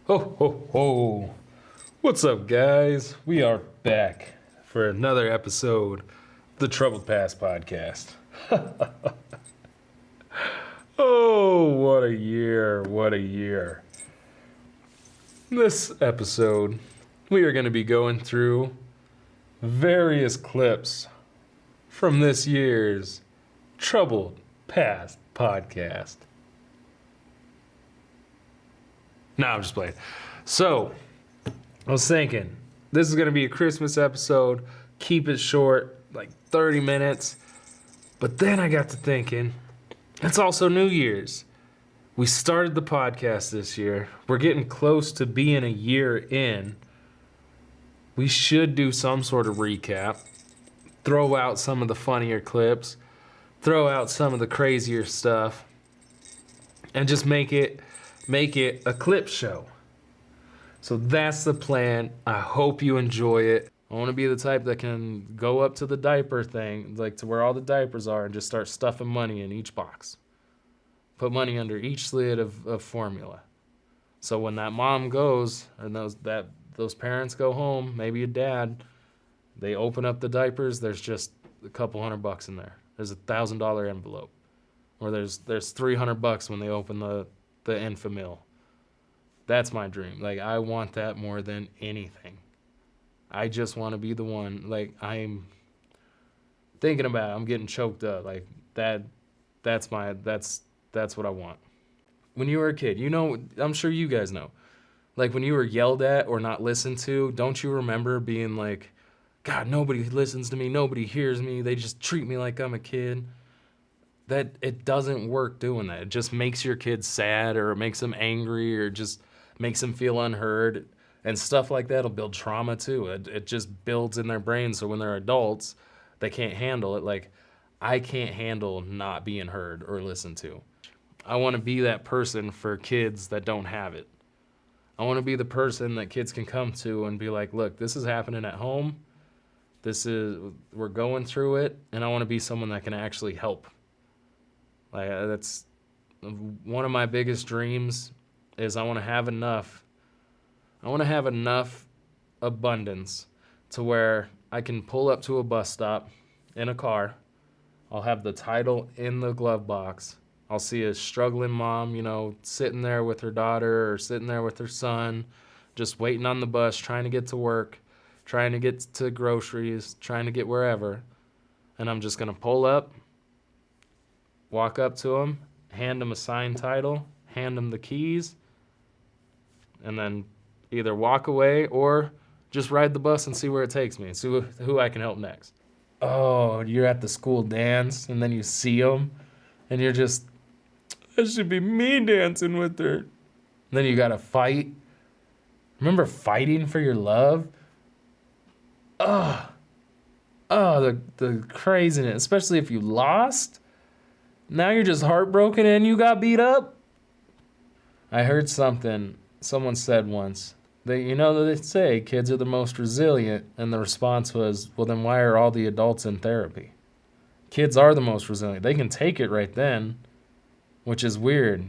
Ho, ho, ho. What's up, guys? We are back for another episode of the Troubled Past podcast. Oh, what a year. What a year. This episode, we are going to be going through various clips from this year's Troubled Past podcast. Nah, I'm just playing. So, I was thinking, this is going to be a Christmas episode. Keep it short, like 30 minutes. But then I got to thinking, it's also New Year's. We started the podcast this year. We're getting close to being a year in. We should do some sort of recap. Throw out some of the funnier clips. Throw out some of the crazier stuff. And just make it a clip show. So that's the plan. I hope you enjoy it. I want to be the type that can go up to the diaper thing, like to where all the diapers are, and just start stuffing money in each box. Put money under each lid of formula. So when that mom goes, and those parents go home, maybe a dad, they open up the diapers, there's just a couple $100 in there. There's $1,000 envelope. Or there's $300 when they open the Infamil. That's my dream. Like, I want that more than anything. I just want to be the one. Like, I'm thinking about it, I'm getting choked up. Like, that's what I want. When you were a kid, you know, I'm sure you guys know. Like, when you were yelled at or not listened to, don't you remember being like, God, nobody listens to me, nobody hears me, they just treat me like I'm a kid? That it doesn't work doing that. It just makes your kids sad, or it makes them angry, or just makes them feel unheard. And stuff like that will build trauma too. It just builds in their brains, so when they're adults, they can't handle it. Like, I can't handle not being heard or listened to. I want to be that person for kids that don't have it. I want to be the person that kids can come to and be like, look, this is happening at home. We're going through it, and I want to be someone that can actually help. Like, that's one of my biggest dreams, is I want to have enough abundance to where I can pull up to a bus stop in a car. I'll have the title in the glove box. I'll see a struggling mom, you know, sitting there with her daughter or sitting there with her son, just waiting on the bus, trying to get to work, trying to get to groceries, trying to get wherever. And I'm just going to pull up, walk up to them, hand them a signed title, hand them the keys, and then either walk away or just ride the bus and see where it takes me and see who I can help next. Oh, you're at the school dance, and then you see them, and you're just, that should be me dancing with her. And then you got to fight. Remember fighting for your love? The craziness, especially if you lost. Now you're just heartbroken and you got beat up. I heard someone said once, they say kids are the most resilient, and the response was, well, then why are all the adults in therapy? Kids are the most resilient. They can take it right then, which is weird.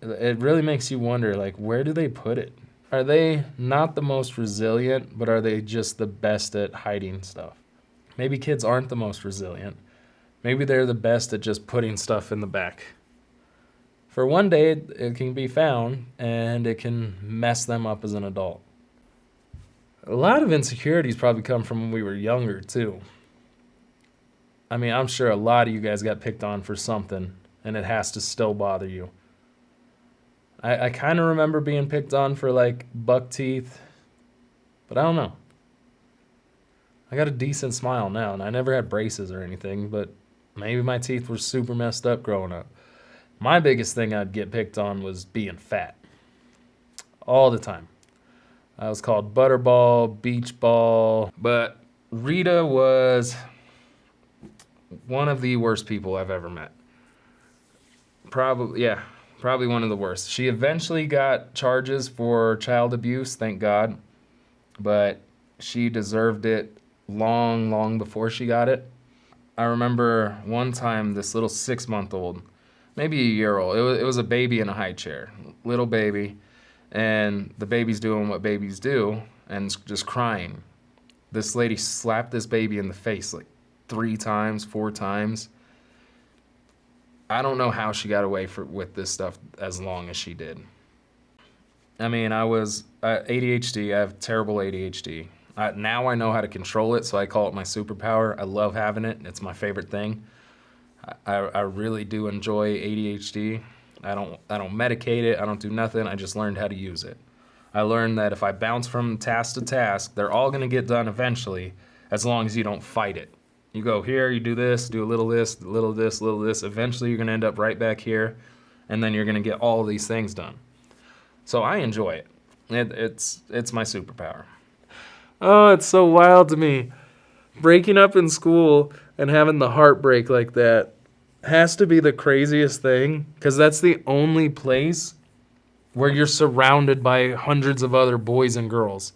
It really makes you wonder, like, where do they put it? Are they not the most resilient, but are they just the best at hiding stuff? Maybe kids aren't the most resilient. Maybe they're the best at just putting stuff in the back. For one day, it can be found, and it can mess them up as an adult. A lot of insecurities probably come from when we were younger, too. I mean, I'm sure a lot of you guys got picked on for something, and it has to still bother you. I kind of remember being picked on for, like, buck teeth, but I don't know. I got a decent smile now, and I never had braces or anything, but maybe my teeth were super messed up growing up. My biggest thing I'd get picked on was being fat. All the time. I was called Butterball, Beach Ball, but Rita was one of the worst people I've ever met. Probably one of the worst. She eventually got charges for child abuse, thank God, but she deserved it long before she got it. I remember one time this little 6-month-old, maybe a year old, it was a baby in a high chair, little baby, and the baby's doing what babies do and just crying. This lady slapped this baby in the face like 3 times, 4 times. I don't know how she got away with this stuff as long as she did. I mean, I was ADHD. I have terrible ADHD. Now I know how to control it, so I call it my superpower. I love having it. It's my favorite thing. I really do enjoy ADHD. I don't medicate it. I don't do nothing. I just learned how to use it. I learned that if I bounce from task to task, they're all going to get done eventually, as long as you don't fight it. You go here, you do this, do a little this, a little this, a little this. Eventually, you're going to end up right back here, and then you're going to get all these things done. So I enjoy it. It's my superpower. Oh, it's so wild to me. Breaking up in school and having the heartbreak like that has to be the craziest thing, because that's the only place where you're surrounded by hundreds of other boys and girls.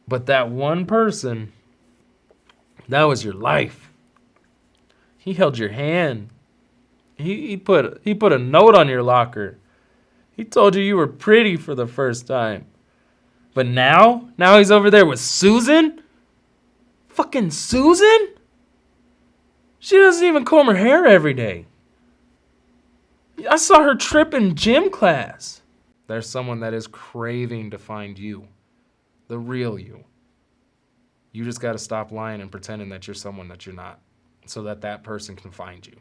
But that one person, that was your life. He held your hand. He put a note on your locker. He told you were pretty for the first time. But now he's over there with Susan? Fucking Susan? She doesn't even comb her hair every day. I saw her trip in gym class. There's someone that is craving to find you, the real you. You just got to stop lying and pretending that you're someone that you're not, so that person can find you.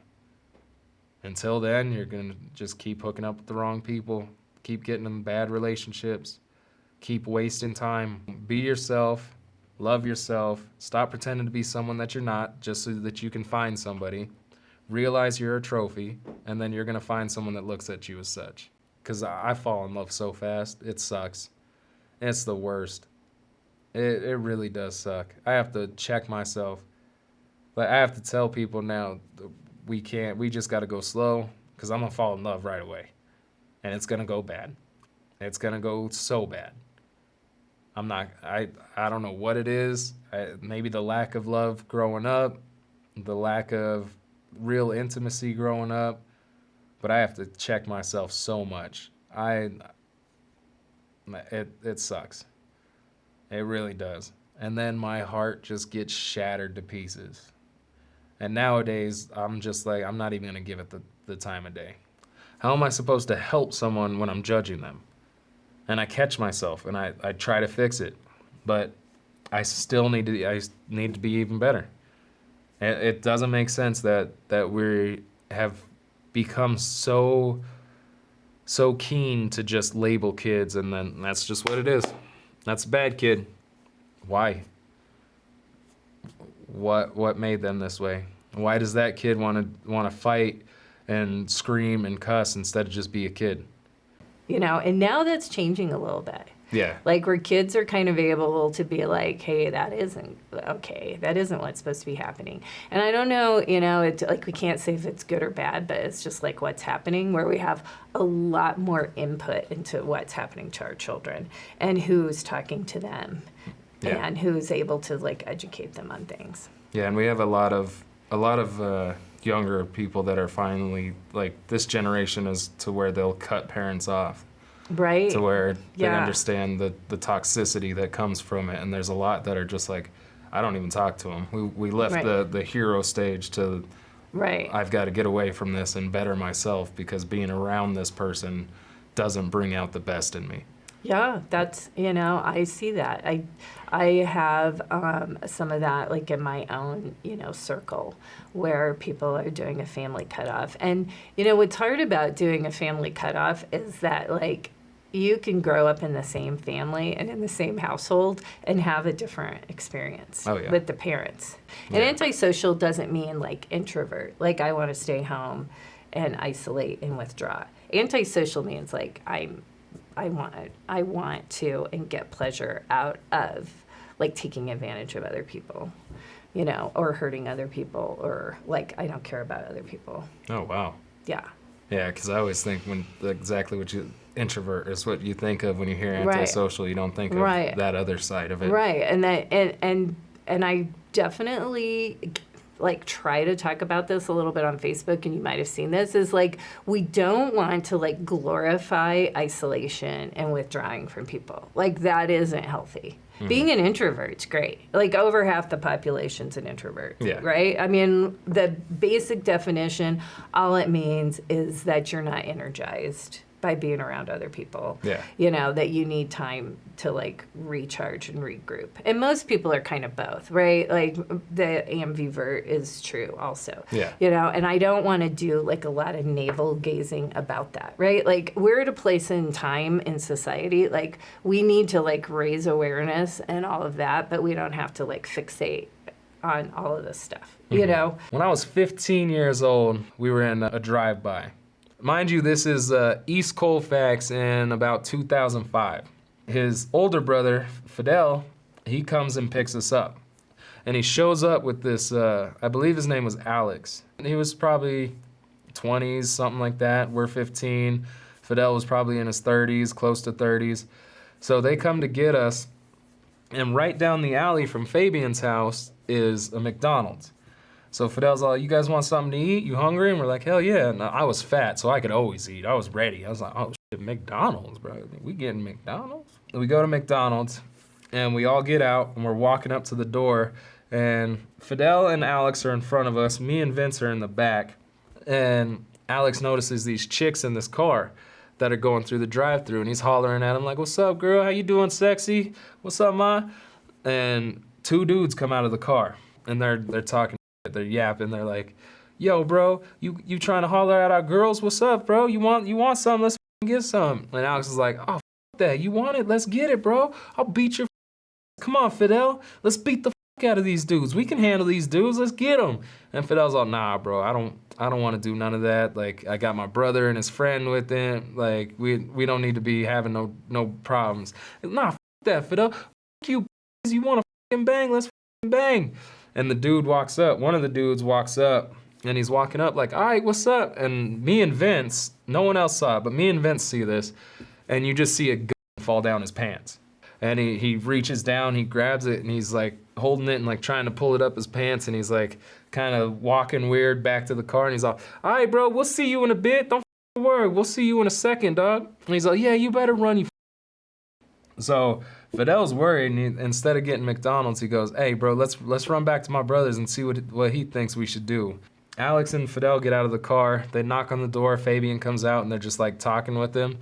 Until then, you're going to just keep hooking up with the wrong people, keep getting in bad relationships, keep wasting time. Be yourself, love yourself, stop pretending to be someone that you're not just so that you can find somebody. Realize you're a trophy, and then you're going to find someone that looks at you as such. Because I fall in love so fast. It sucks. It's the worst. It really does suck. I have to check myself. Like, I have to tell people now, we just got to go slow, because I'm going to fall in love right away. And it's going to go bad. It's going to go so bad. I don't know what it is. Maybe the lack of love growing up, the lack of real intimacy growing up, but I have to check myself so much. It sucks. It really does. And then my heart just gets shattered to pieces. And nowadays, I'm just like, I'm not even going to give it the time of day. How am I supposed to help someone when I'm judging them? And I catch myself, and I try to fix it. But I still need to be even better. It doesn't make sense that we have become so keen to just label kids, and then that's just what it is. That's a bad kid. Why? What made them this way? Why does that kid want to fight and scream and cuss instead of just be a kid? And now that's changing a little bit. Yeah. Like, where kids are kind of able to be like, hey, that isn't okay. That isn't what's supposed to be happening. And I don't know, it's like, we can't say if it's good or bad, but it's just like what's happening, where we have a lot more input into what's happening to our children and who's talking to them and who's able to, like, educate them on things. Yeah, and we have a lot of younger people that are finally, like, this generation is to where they'll cut parents off. Right. To where they understand the toxicity that comes from it. And there's a lot that are just like, I don't even talk to them. We left the hero stage to, I've got to get away from this and better myself, because being around this person doesn't bring out the best in me. Yeah, that's, I see that. I have some of that, like, in my own, circle, where people are doing a family cutoff. And, what's hard about doing a family cutoff is that, like, you can grow up in the same family and in the same household and have a different experience with the parents. And antisocial doesn't mean, like, introvert. Like, I want to stay home and isolate and withdraw. Antisocial means, like, I want to and get pleasure out of, like, taking advantage of other people, or hurting other people, or, like, I don't care about other people. Oh, wow. Yeah. Yeah, because I always think exactly what introvert is what you think of when you hear antisocial. You don't think of that other side of it. Right, and I definitely like try to talk about this a little bit on Facebook, and you might have seen this, is like we don't want to like glorify isolation and withdrawing from people. Like that isn't healthy. Being an introvert's great. Like over half the population's an introvert, right? I mean, the basic definition, all it means is that you're not energized by being around other people. Yeah. You know, that you need time to like recharge and regroup. And most people are kind of both, right? Like the ambivert is true also. Yeah. You know, and I don't want to do like a lot of navel gazing about that, right? Like we're at a place in time in society, like we need to like raise awareness and all of that, but we don't have to like fixate on all of this stuff, you know? When I was 15 years old, we were in a drive-by. Mind you, this is East Colfax in about 2005. His older brother, Fidel, he comes and picks us up. And he shows up with this, I believe his name was Alex. He was probably 20s, something like that. We're 15. Fidel was probably in his 30s, close to 30s. So they come to get us, and right down the alley from Fabian's house is a McDonald's. So Fidel's all, you guys want something to eat? You hungry? And we're like, hell yeah. And I was fat, so I could always eat. I was ready. I was like, oh shit, McDonald's, bro. We getting McDonald's? And we go to McDonald's, and we all get out, and we're walking up to the door, and Fidel and Alex are in front of us. Me and Vince are in the back, and Alex notices these chicks in this car that are going through the drive-thru, and he's hollering at them like, what's up, girl? How you doing, sexy? What's up, ma? And two dudes come out of the car, and they're talking. They're yapping. They're like, "Yo, bro, you trying to holler at our girls? What's up, bro? You want something? Let's get some." And Alex is like, "Oh, f that. You want it? Let's get it, bro. I'll beat your. Come on, Fidel. Let's beat the out of these dudes. We can handle these dudes. Let's get them." And Fidel's all, "Nah, bro. I don't want to do none of that. Like, I got my brother and his friend with him. Like, we don't need to be having no problems." Nah, f that, Fidel. F you. You want to bang? Let's bang. And the dude walks up, one of the dudes walks up, and he's walking up like, all right, what's up? And me and Vince, no one else saw it, but me and Vince see this, and you just see a gun fall down his pants. And he reaches down, he grabs it, and he's like holding it and like trying to pull it up his pants, and he's like kind of walking weird back to the car, and he's all right, bro, we'll see you in a bit, don't worry, we'll see you in a second, dog. And he's like, yeah, you better run, you. So Fidel's worried, and instead of getting McDonald's, he goes, hey, bro, let's run back to my brother's and see what he thinks we should do. Alex and Fidel get out of the car. They knock on the door. Fabian comes out, and they're just, like, talking with him.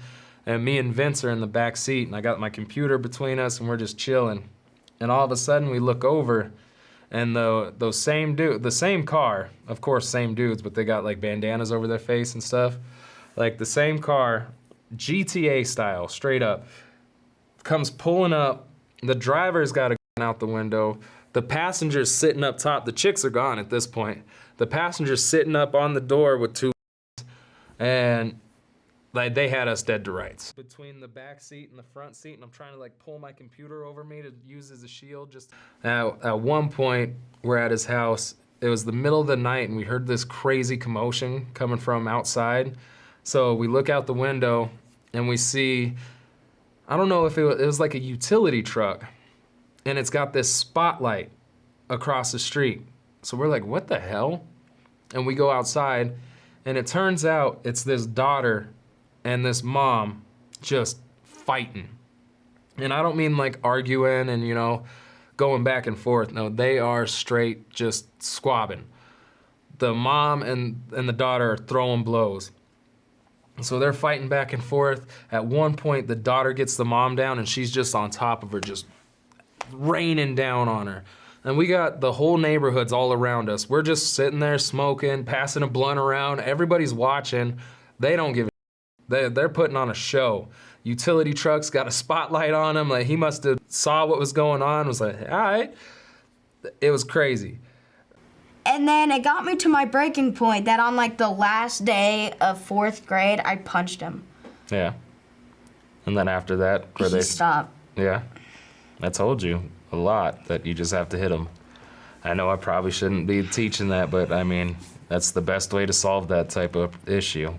And me and Vince are in the back seat, and I got my computer between us, and we're just chilling. And all of a sudden, we look over, and the same car, of course, same dudes, but they got, like, bandanas over their face and stuff. Like, the same car, GTA style, straight up, comes pulling up. The driver's got a gun out the window. The passenger's sitting up top. The chicks are gone at this point. The passenger's sitting up on the door with two, and like they had us dead to rights. Between the back seat and the front seat, and I'm trying to like pull my computer over me to use as a shield. Just at one point, we're at his house. It was the middle of the night, and we heard this crazy commotion coming from outside. So we look out the window, and we see, I don't know if it was like a utility truck, and it's got this spotlight across the street. So we're like, what the hell? And we go outside, and it turns out it's this daughter and this mom just fighting. And I don't mean like arguing and, you know, going back and forth. No, they are straight just squabbing. The mom and the daughter are throwing blows. So they're fighting back and forth. At one point, the daughter gets the mom down, and she's just on top of her, just raining down on her. And we got the whole neighborhoods all around us. We're just sitting there smoking, passing a blunt around. Everybody's watching. They don't give a They're putting on a show. Utility trucks got a spotlight on him. Like, he must have saw what was going on, was like, all right. It was crazy. And then it got me to my breaking point that on like the last day of 4th grade, I punched him. Yeah. And then after that, He stopped. Yeah. I told you a lot that you just have to hit him. I know I probably shouldn't be teaching that, but I mean, that's the best way to solve that type of issue.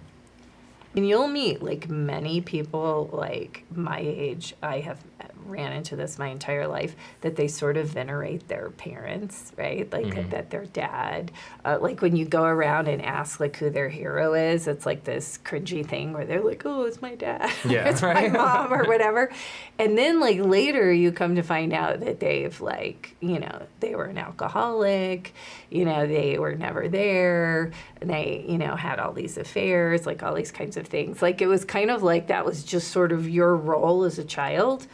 And you'll meet like many people like my age I have met ran into this my entire life, that they sort of venerate their parents, right? Like that their dad, like when you go around and ask like who their hero is, it's like this cringy thing where they're like, oh, it's my dad, Yeah, it's my mom or whatever. And then like later you come to find out that they've like, you know, they were an alcoholic, you know, they were never there, and they, you know, had all these affairs, like all these kinds of things. Like it was kind of like that was just sort of your role as a child,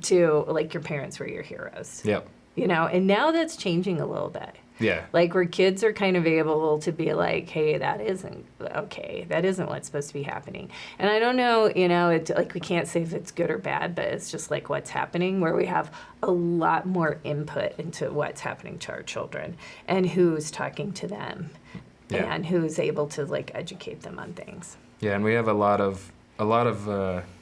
to like your parents were your heroes. Yep. You know, and now that's changing a little bit. Yeah. Like where kids are kind of able to be like, hey, that isn't okay. That isn't what's supposed to be happening. And I don't know, you know, it's like we can't say if it's good or bad, but it's just like what's happening, where we have a lot more input into what's happening to our children and who's talking to them and who's able to like educate them on things. Yeah, and we have a lot of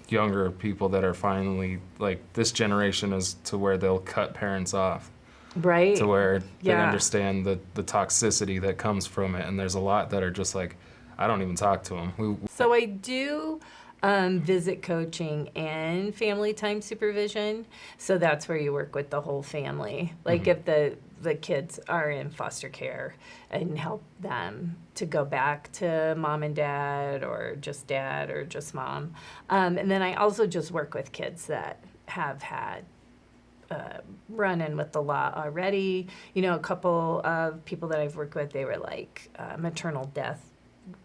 younger people that are finally, like, this generation is to where they'll cut parents off. Right. To where they Yeah. understand the toxicity that comes from it. And there's a lot that are just like, I don't even talk to them. So I do visit coaching and family time supervision. So that's where you work with the whole family. Like if the kids are in foster care, and help them to go back to mom and dad or just mom. And then I also just work with kids that have had run-in with the law already. You know, a couple of people that I've worked with, they were like maternal death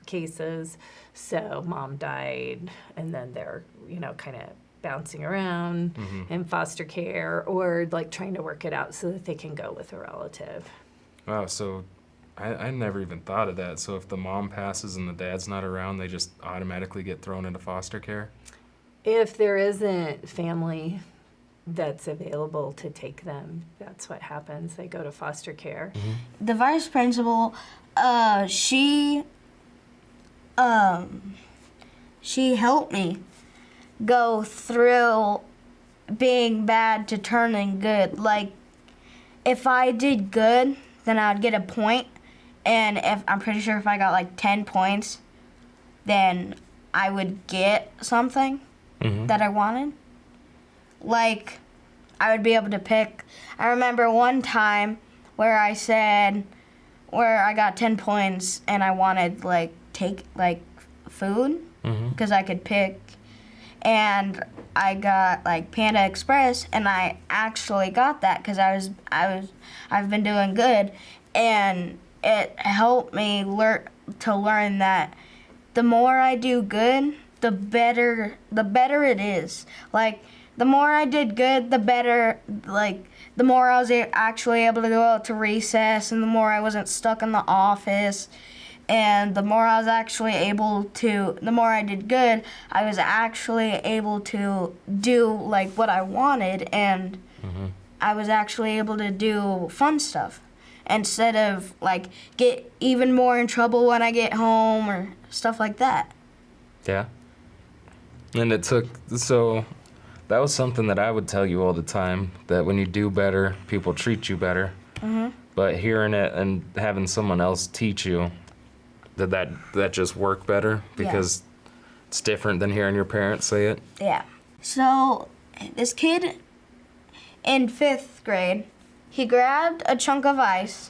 cases. So mom died, and then they're, you know, kind of bouncing around in foster care, or like trying to work it out so that they can go with a relative. Wow, so I never even thought of that. So if the mom passes and the dad's not around, they just automatically get thrown into foster care? If there isn't family that's available to take them, that's what happens. They go to foster care. The vice principal, she helped me go through being bad to turning good. Like, if I did good, then I'd get a point. And I'm pretty sure if I got like 10 points, then I would get something that I wanted. Like, I would be able to pick. I remember one time where I got 10 points and I wanted take food because I could pick, and I got like Panda Express, and I actually got that because I've been doing good, and it helped me learn that the more I do good, the better it is. Like, the more I did good, the better, like, the more I was actually able to go out to recess, and the more I wasn't stuck in the office, and the more I did good, I was actually able to do, like, what I wanted, and I was actually able to do fun stuff instead of, like, get even more in trouble when I get home or stuff like that. Yeah. And so that was something that I would tell you all the time, that when you do better, people treat you better. But hearing it and having someone else teach you, that just worked better, because it's different than hearing your parents say it. Yeah. So this kid in 5th grade, he grabbed a chunk of ice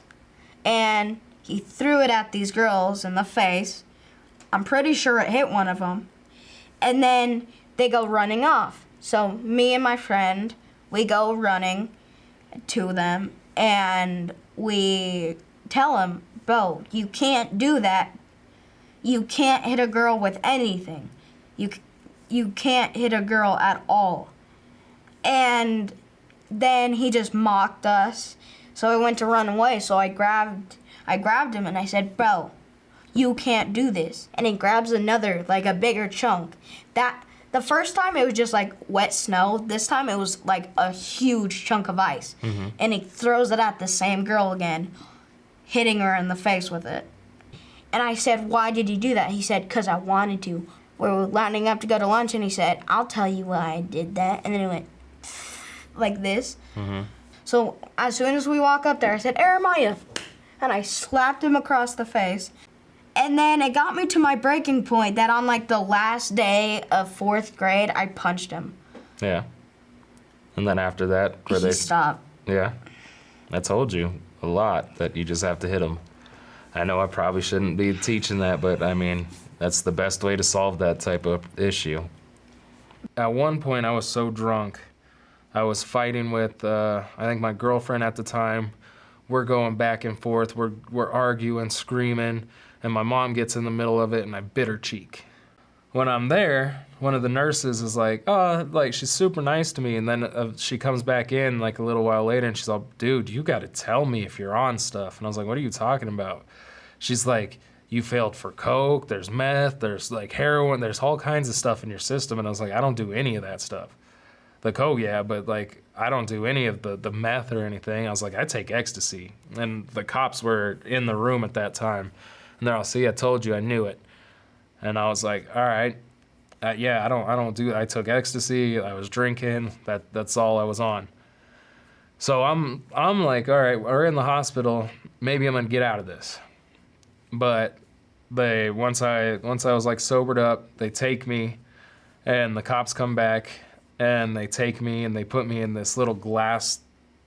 and he threw it at these girls in the face. I'm pretty sure it hit one of them. And then they go running off. So me and my friend, we go running to them, and we tell him, bro, you can't do that. You can't hit a girl with anything. You can't hit a girl at all. And then he just mocked us. So I went to run away. So I grabbed him and I said, bro, you can't do this. And he grabs another, like a bigger chunk. The first time it was just like wet snow. This time it was like a huge chunk of ice. And he throws it at the same girl again, hitting her in the face with it. And I said, why did you do that? He said, because I wanted to. We were lining up to go to lunch, and he said, I'll tell you why I did that. And then he went like this. So as soon as we walk up there, I said, Jeremiah. And I slapped him across the face. And then it got me to my breaking point that on like the last day of 4th grade, I punched him. Yeah. And then after that, where He stopped. yeah, I told you a lot that you just have to hit them. I know I probably shouldn't be teaching that, but I mean, that's the best way to solve that type of issue. At one point, I was so drunk. I was fighting with, I think my girlfriend at the time. We're going back and forth. We're arguing, screaming, and my mom gets in the middle of it, and I bit her cheek. When I'm there, one of the nurses is like, oh, like, she's super nice to me. And then she comes back in like a little while later and she's all, dude, you got to tell me if you're on stuff. And I was like, what are you talking about? She's like, you failed for coke, there's meth, there's like heroin, there's all kinds of stuff in your system. And I was like, I don't do any of that stuff. The coke, yeah, but like, I don't do any of the meth or anything. I was like, I take ecstasy. And the cops were in the room at that time. And they're all, see, I told you, I knew it. And I was like, all right, yeah, I don't do. I took ecstasy. I was drinking. That's all I was on. So I'm like, all right, we're in the hospital. Maybe I'm gonna get out of this. But once I was like sobered up, they take me, and the cops come back, and they take me and they put me in this little glass,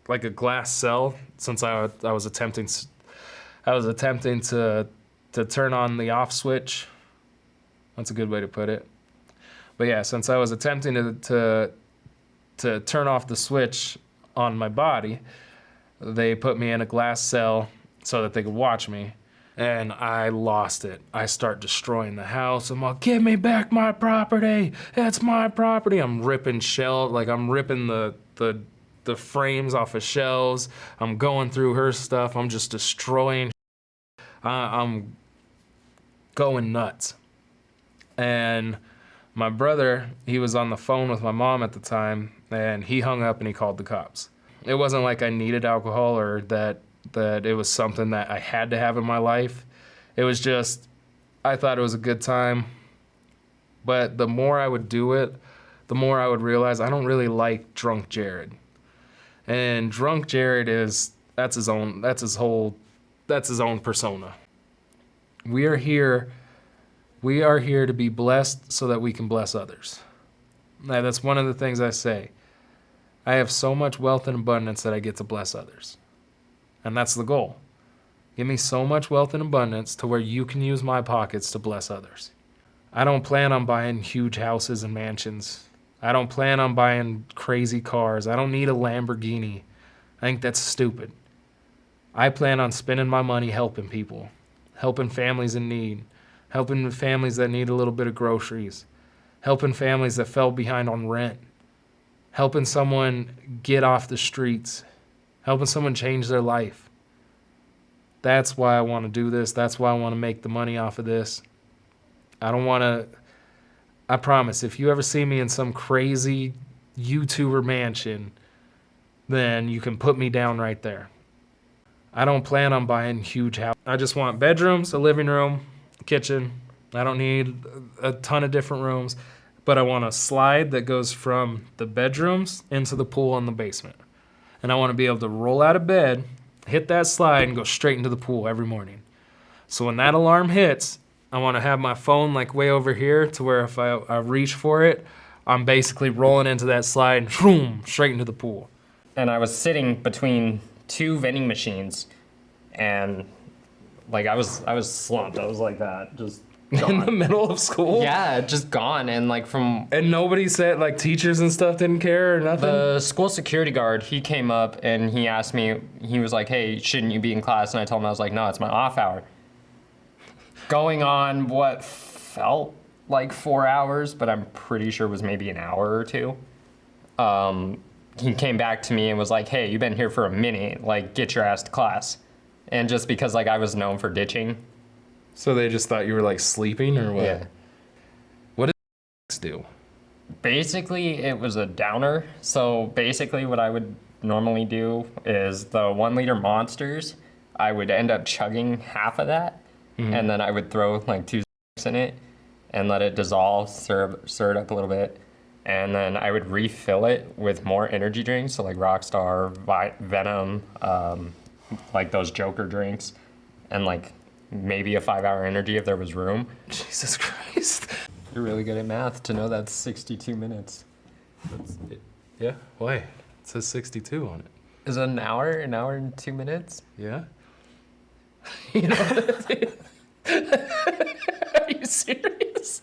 like a glass cell. Since I was attempting to turn on the off switch. That's a good way to put it. But yeah, since I was attempting to turn off the switch on my body, they put me in a glass cell so that they could watch me. And I lost it. I start destroying the house. I'm like, give me back my property. It's my property. I'm ripping I'm ripping the frames off of shelves. I'm going through her stuff. I'm just destroying. I'm going nuts. And my brother, he was on the phone with my mom at the time, and he hung up and he called the cops. It wasn't like I needed alcohol or that it was something that I had to have in my life. It was just, I thought it was a good time. But the more I would do it, the more I would realize I don't really like drunk Jarod. And drunk Jarod that's his own persona. We are here to be blessed so that we can bless others. Now, that's one of the things I say. I have so much wealth and abundance that I get to bless others. And that's the goal. Give me so much wealth and abundance to where you can use my pockets to bless others. I don't plan on buying huge houses and mansions. I don't plan on buying crazy cars. I don't need a Lamborghini. I think that's stupid. I plan on spending my money helping people, helping families in need, helping families that need a little bit of groceries, helping families that fell behind on rent, helping someone get off the streets, helping someone change their life. That's why I want to do this. That's why I want to make the money off of this. I promise, if you ever see me in some crazy YouTuber mansion, then you can put me down right there. I don't plan on buying huge houses. I just want bedrooms, a living room, kitchen. I don't need a ton of different rooms, but I want a slide that goes from the bedrooms into the pool in the basement. And I want to be able to roll out of bed, hit that slide, and go straight into the pool every morning. So when that alarm hits, I want to have my phone like way over here to where if I reach for it, I'm basically rolling into that slide and boom, straight into the pool. And I was sitting between two vending machines, and like I was slumped. I was like that, just gone. In the middle of school? Yeah, just gone. And like And nobody said, like teachers and stuff didn't care or nothing? The school security guard, he came up and he asked me, he was like, hey, shouldn't you be in class? And I told him, I was like, no, it's my off hour. Going on what felt like 4 hours, but I'm pretty sure it was maybe an hour or two. He came back to me and was like, hey, you've been here for a minute, like get your ass to class. And just because like I was known for ditching. So they just thought you were like sleeping or what? Yeah. What did do? Basically, it was a downer. So basically what I would normally do is the 1 liter monsters, I would end up chugging half of that. Mm-hmm. And then I would throw like 2 in it and let it dissolve, stir it up a little bit. And then I would refill it with more energy drinks, so like Rockstar, Venom, like those Joker drinks, and like maybe a 5-hour energy if there was room. Jesus Christ. You're really good at math to know that's 62 minutes. Yeah? Why? It says 62 on it. Is it an hour and 2 minutes? Yeah? You know what it is? Are you serious?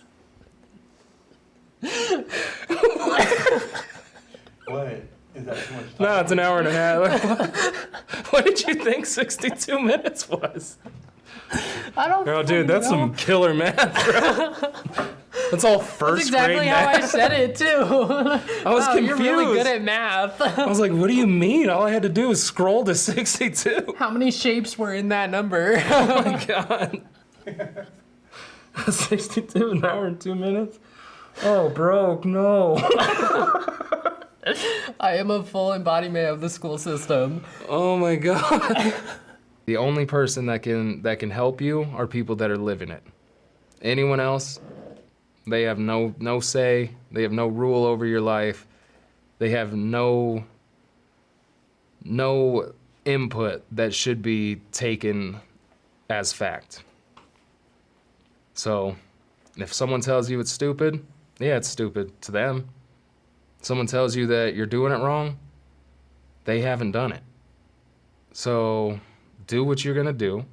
What? Is that too much time? No, it's an hour and a half. What did you think 62 minutes was? I don't Oh, dude, that's some killer math, bro. That's all first That's exactly grade how I math. said it too. I was Wow, confused. you're really good at math. I was like, what do you mean? All I had to do was scroll to 62. How many shapes were in that number? Oh my god. 62, an hour and 2 minutes? Oh, bro, no. I am a full embodiment of the school system. Oh my god. The only person that can help you are people that are living it. Anyone else, they have no say, they have no rule over your life. They have no input that should be taken as fact. So, if someone tells you it's stupid, yeah, it's stupid to them. Someone tells you that you're doing it wrong, they haven't done it. So, do what you're gonna do.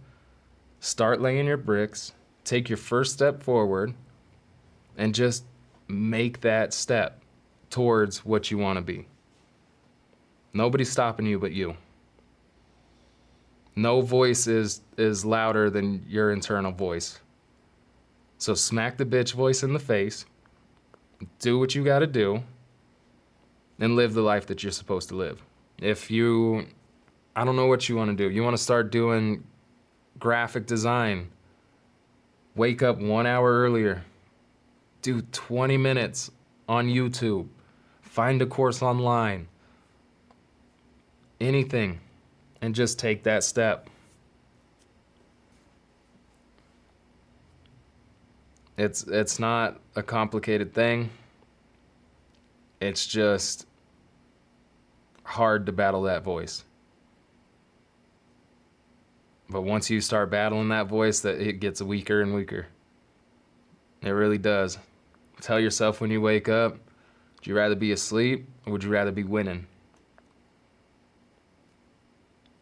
Start laying your bricks. Take your first step forward and just make that step towards what you want to be. Nobody's stopping you but you. No voice is louder than your internal voice. So smack the bitch voice in the face, do what you gotta do, and live the life that you're supposed to live. I don't know what you want to do. You want to start doing graphic design. Wake up 1 hour earlier. Do 20 minutes on YouTube. Find a course online. Anything. And just take that step. It's not a complicated thing. It's just hard to battle that voice. But once you start battling that voice, that it gets weaker and weaker. It really does. Tell yourself when you wake up, would you rather be asleep or would you rather be winning?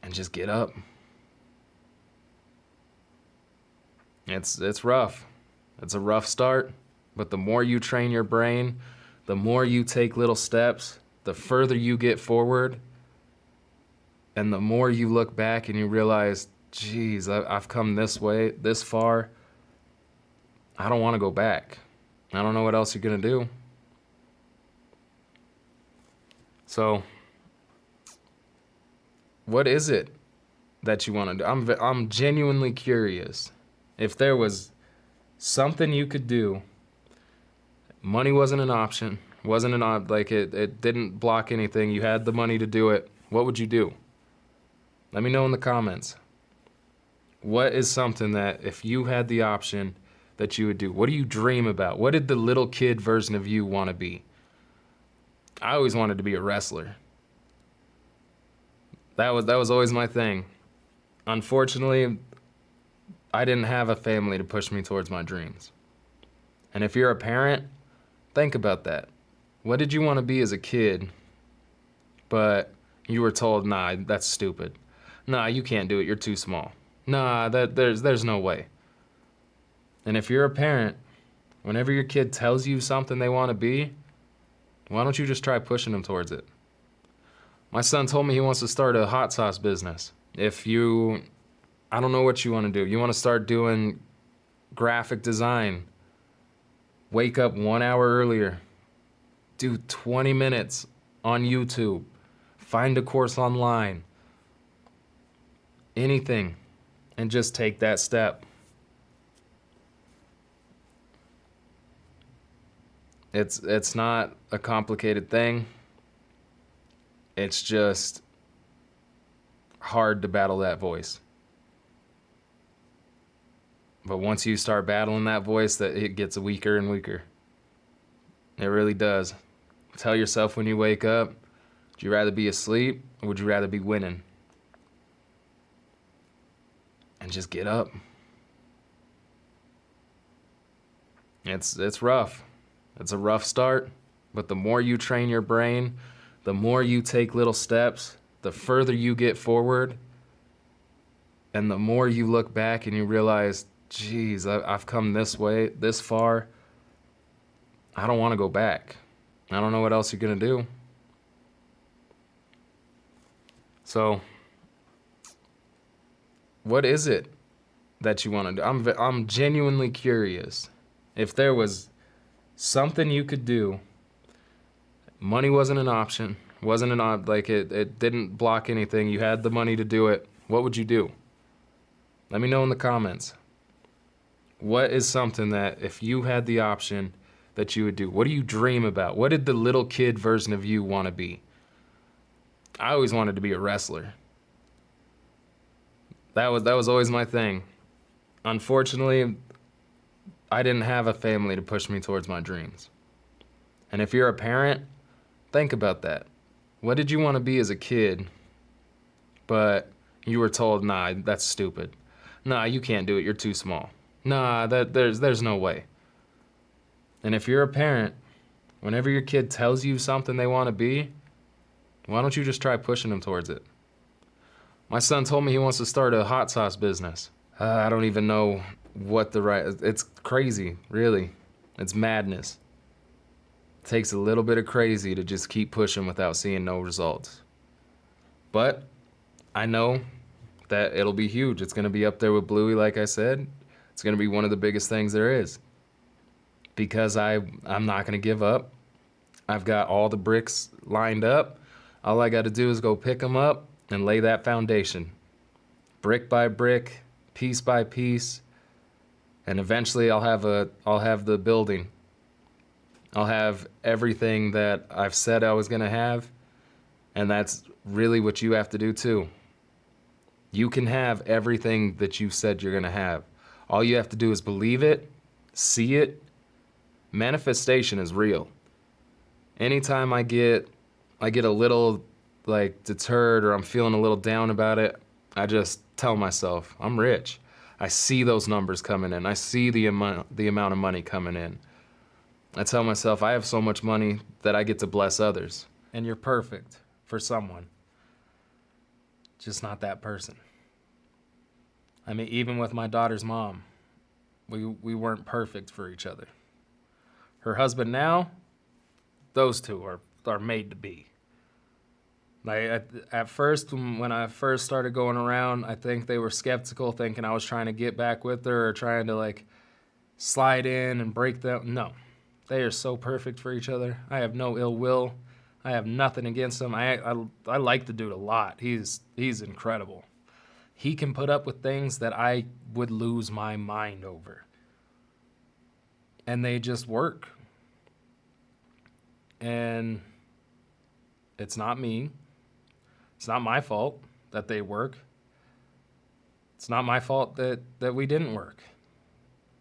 And just get up. It's rough. It's a rough start, but the more you train your brain, the more you take little steps, the further you get forward, and the more you look back and you realize, geez, I've come this way, this far. I don't want to go back. I don't know what else you're going to do. So, what is it that you want to do? I'm genuinely curious. If there was something you could do, money wasn't an option, it didn't block anything, you had the money to do it, what would you do? Let me know in the comments. What is something that if you had the option that you would do? What do you dream about? What did the little kid version of you want to be? I always wanted to be a wrestler. That was always my thing. Unfortunately, I didn't have a family to push me towards my dreams. And if you're a parent, think about that. What did you want to be as a kid, but you were told, nah, that's stupid. Nah, you can't do it, you're too small. Nah, there's no way. And if you're a parent, whenever your kid tells you something they want to be, why don't you just try pushing them towards it? My son told me he wants to start a hot sauce business. I don't know what you want to do. You want to start doing graphic design. Wake up 1 hour earlier. Do 20 minutes on YouTube. Find a course online. Anything. And just take that step. It's not a complicated thing. It's just hard to battle that voice. But once you start battling that voice, that it gets weaker and weaker. It really does. Tell yourself when you wake up, would you rather be asleep or would you rather be winning? And just get up. It's rough. It's a rough start, but the more you train your brain, the more you take little steps, the further you get forward, and the more you look back and you realize, geez, I've come this way, this far. I don't want to go back. I don't know what else you're going to do. So, what is it that you want to do? I'm genuinely curious. If there was something you could do, money wasn't an option, it didn't block anything, you had the money to do it, what would you do? Let me know in the comments. What is something that if you had the option that you would do? What do you dream about? What did the little kid version of you want to be? I always wanted to be a wrestler. That was always my thing. Unfortunately, I didn't have a family to push me towards my dreams. And if you're a parent, think about that. What did you want to be as a kid, but you were told, nah, that's stupid. Nah, you can't do it, you're too small. Nah, there's no way. And if you're a parent, whenever your kid tells you something they want to be, why don't you just try pushing them towards it? My son told me he wants to start a hot sauce business. I don't even know it's crazy, really. It's madness. It takes a little bit of crazy to just keep pushing without seeing no results. But I know that it'll be huge. It's going to be up there with Bluey, like I said. It's going to be one of the biggest things there is. Because I'm not going to give up. I've got all the bricks lined up. All I got to do is go pick them up and lay that foundation. Brick by brick, piece by piece. And eventually I'll have the building. I'll have everything that I've said I was going to have. And that's really what you have to do too. You can have everything that you said you're going to have. All you have to do is believe it, see it. Manifestation is real. Anytime I get a little deterred or I'm feeling a little down about it, I just tell myself, I'm rich. I see those numbers coming in. I see the amount of money coming in. I tell myself I have so much money that I get to bless others. And you're perfect for someone. Just not that person. I mean, even with my daughter's mom, we weren't perfect for each other. Her husband now, those two are made to be. At first, when I first started going around, I think they were skeptical, thinking I was trying to get back with her or trying to slide in and break them. No, they are so perfect for each other. I have no ill will. I have nothing against him. I like the dude a lot. He's incredible. He can put up with things that I would lose my mind over. And they just work. And it's not me. It's not my fault that they work. It's not my fault that we didn't work.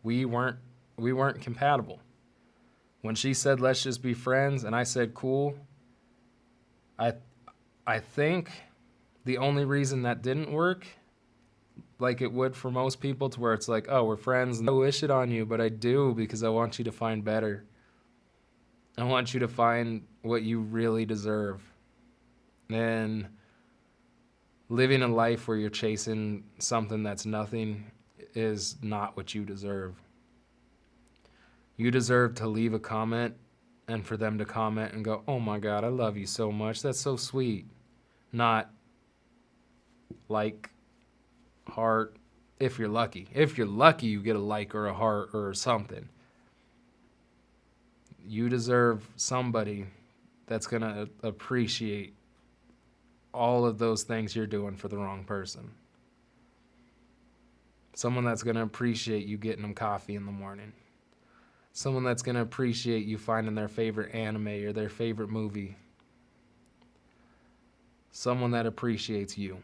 We weren't compatible. When she said, let's just be friends, and I said, cool, I think the only reason that didn't work, like it would for most people, to where it's like, oh, we're friends, and I wish it on you, but I do because I want you to find better. I want you to find what you really deserve. And living a life where you're chasing something that's nothing is not what you deserve. You deserve to leave a comment and for them to comment and go, oh my God, I love you so much. That's so sweet. Not like, heart, if you're lucky. If you're lucky, you get a like or a heart or something. You deserve somebody that's going to appreciate all of those things you're doing for the wrong person. Someone that's going to appreciate you getting them coffee in the morning. Someone that's going to appreciate you finding their favorite anime or their favorite movie. Someone that appreciates you.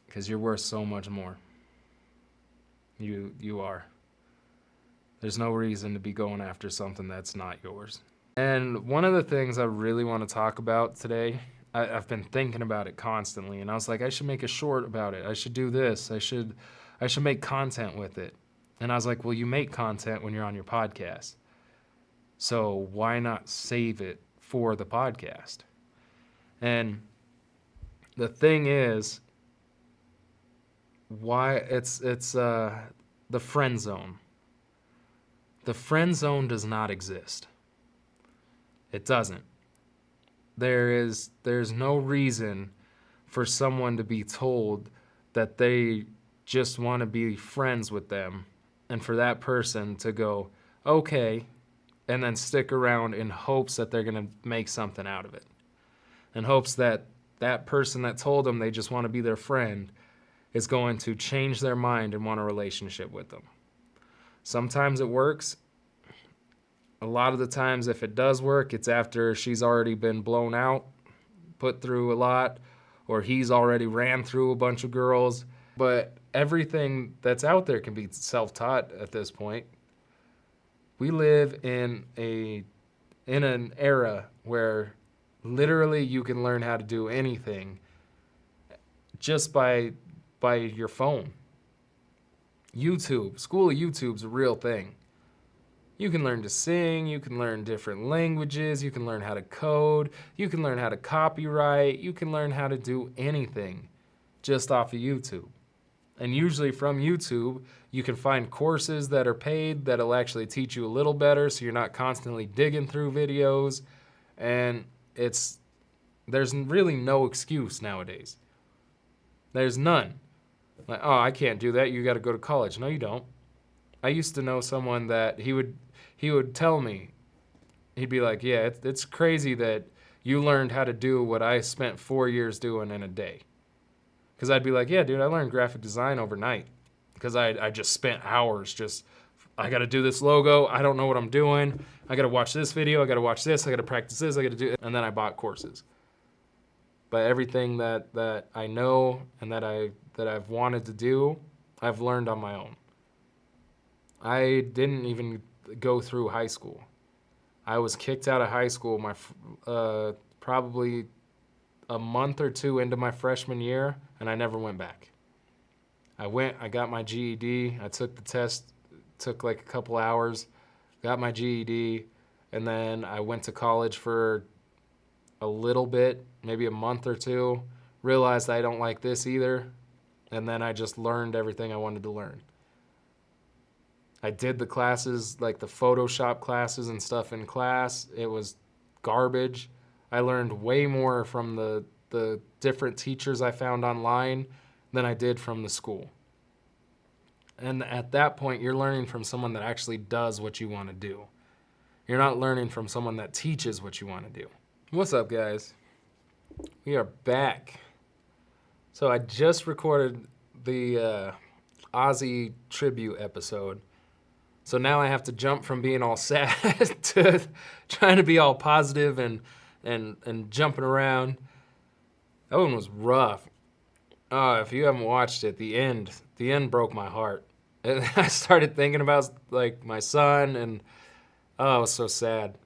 Because you're worth so much more. You are. There's no reason to be going after something that's not yours. And one of the things I really want to talk about today, I've been thinking about it constantly, and I was like, I should make a short about it. I should do this. I should make content with it. And I was like, well, you make content when you're on your podcast. So why not save it for the podcast. And the thing is, why it's the friend zone. The friend zone does not exist. It doesn't. There's no reason for someone to be told that they just want to be friends with them, and for that person to go, okay, and then stick around in hopes that they're going to make something out of it. In hopes that that person that told them they just want to be their friend is going to change their mind and want a relationship with them. Sometimes it works. A lot of the times, if it does work, it's after she's already been blown out, put through a lot, or he's already ran through a bunch of girls. But everything that's out there can be self-taught at this point. We live in an era where literally you can learn how to do anything just by your phone. School of YouTube's a real thing. You can learn to sing, you can learn different languages, you can learn how to code, you can learn how to copyright, you can learn how to do anything just off of YouTube. And usually from YouTube, you can find courses that are paid that'll actually teach you a little better so you're not constantly digging through videos. And there's really no excuse nowadays. There's none. Like, oh, I can't do that, you gotta go to college. No, you don't. I used to know someone that he would tell me, he'd be like, yeah, it's crazy that you learned how to do what I spent 4 years doing in a day. Because I'd be like, yeah, dude, I learned graphic design overnight. Because I just spent hours I got to do this logo. I don't know what I'm doing. I got to watch this video. I got to watch this. I got to practice this. I got to do it. And then I bought courses. But everything that I know and that I've wanted to do, I've learned on my own. I didn't even go through high school. I was kicked out of high school probably a month or two into my freshman year, and I never went back. I got my GED, I took the test, took like a couple hours, got my GED, and then I went to college for a little bit, maybe a month or two, realized I don't like this either, and then I just learned everything I wanted to learn. I did the classes, like the Photoshop classes and stuff in class. It was garbage. I learned way more from the different teachers I found online than I did from the school. And at that point, you're learning from someone that actually does what you want to do. You're not learning from someone that teaches what you want to do. What's up, guys? We are back. So I just recorded the Ozzy tribute episode. So now I have to jump from being all sad to trying to be all positive and jumping around. That one was rough. If you haven't watched it, the end broke my heart. And I started thinking about like my son, and it was so sad.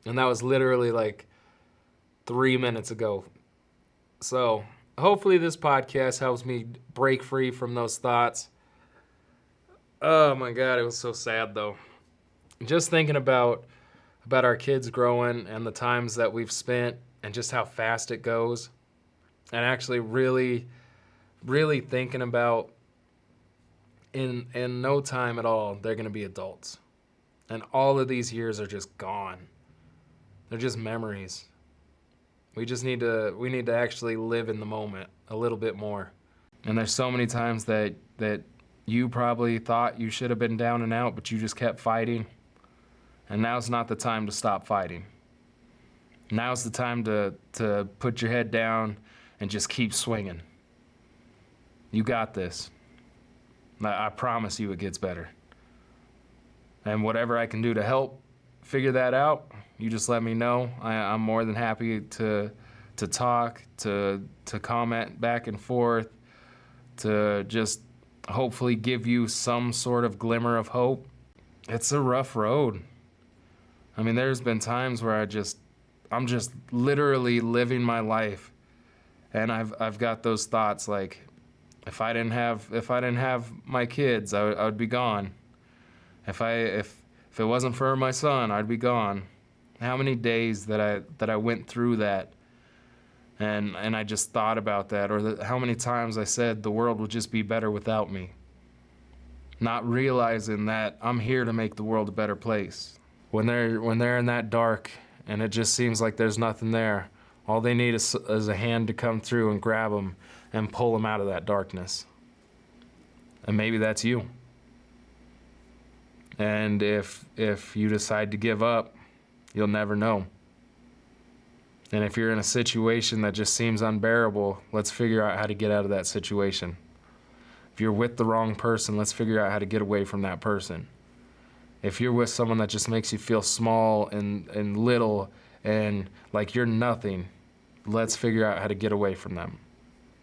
And that was literally like 3 minutes ago. So hopefully this podcast helps me break free from those thoughts. Oh my God, it was so sad though. Just thinking about our kids growing and the times that we've spent and just how fast it goes. And actually really, really thinking about in no time at all, they're going to be adults. And all of these years are just gone. They're just memories. We need to actually live in the moment a little bit more. And there's so many times that you probably thought you should have been down and out, but you just kept fighting. And now's not the time to stop fighting. Now's the time to put your head down and just keep swinging. You got this. I promise you it gets better. And whatever I can do to help figure that out, you just let me know. I'm more than happy to talk, to comment back and forth, to just hopefully give you some sort of glimmer of hope. It's a rough road. I mean, there's been times where I'm just literally living my life, and I've got those thoughts like, if I didn't have my kids, I would be gone. If it wasn't for my son, I'd be gone. How many days that I went through that and I just thought about that, or how many times I said the world would just be better without me. Not realizing that I'm here to make the world a better place. When they're in that dark and it just seems like there's nothing there, all they need is a hand to come through and grab them and pull them out of that darkness. And maybe that's you. And if you decide to give up, you'll never know. And if you're in a situation that just seems unbearable, let's figure out how to get out of that situation. If you're with the wrong person, let's figure out how to get away from that person. If you're with someone that just makes you feel small and little and like you're nothing, let's figure out how to get away from them.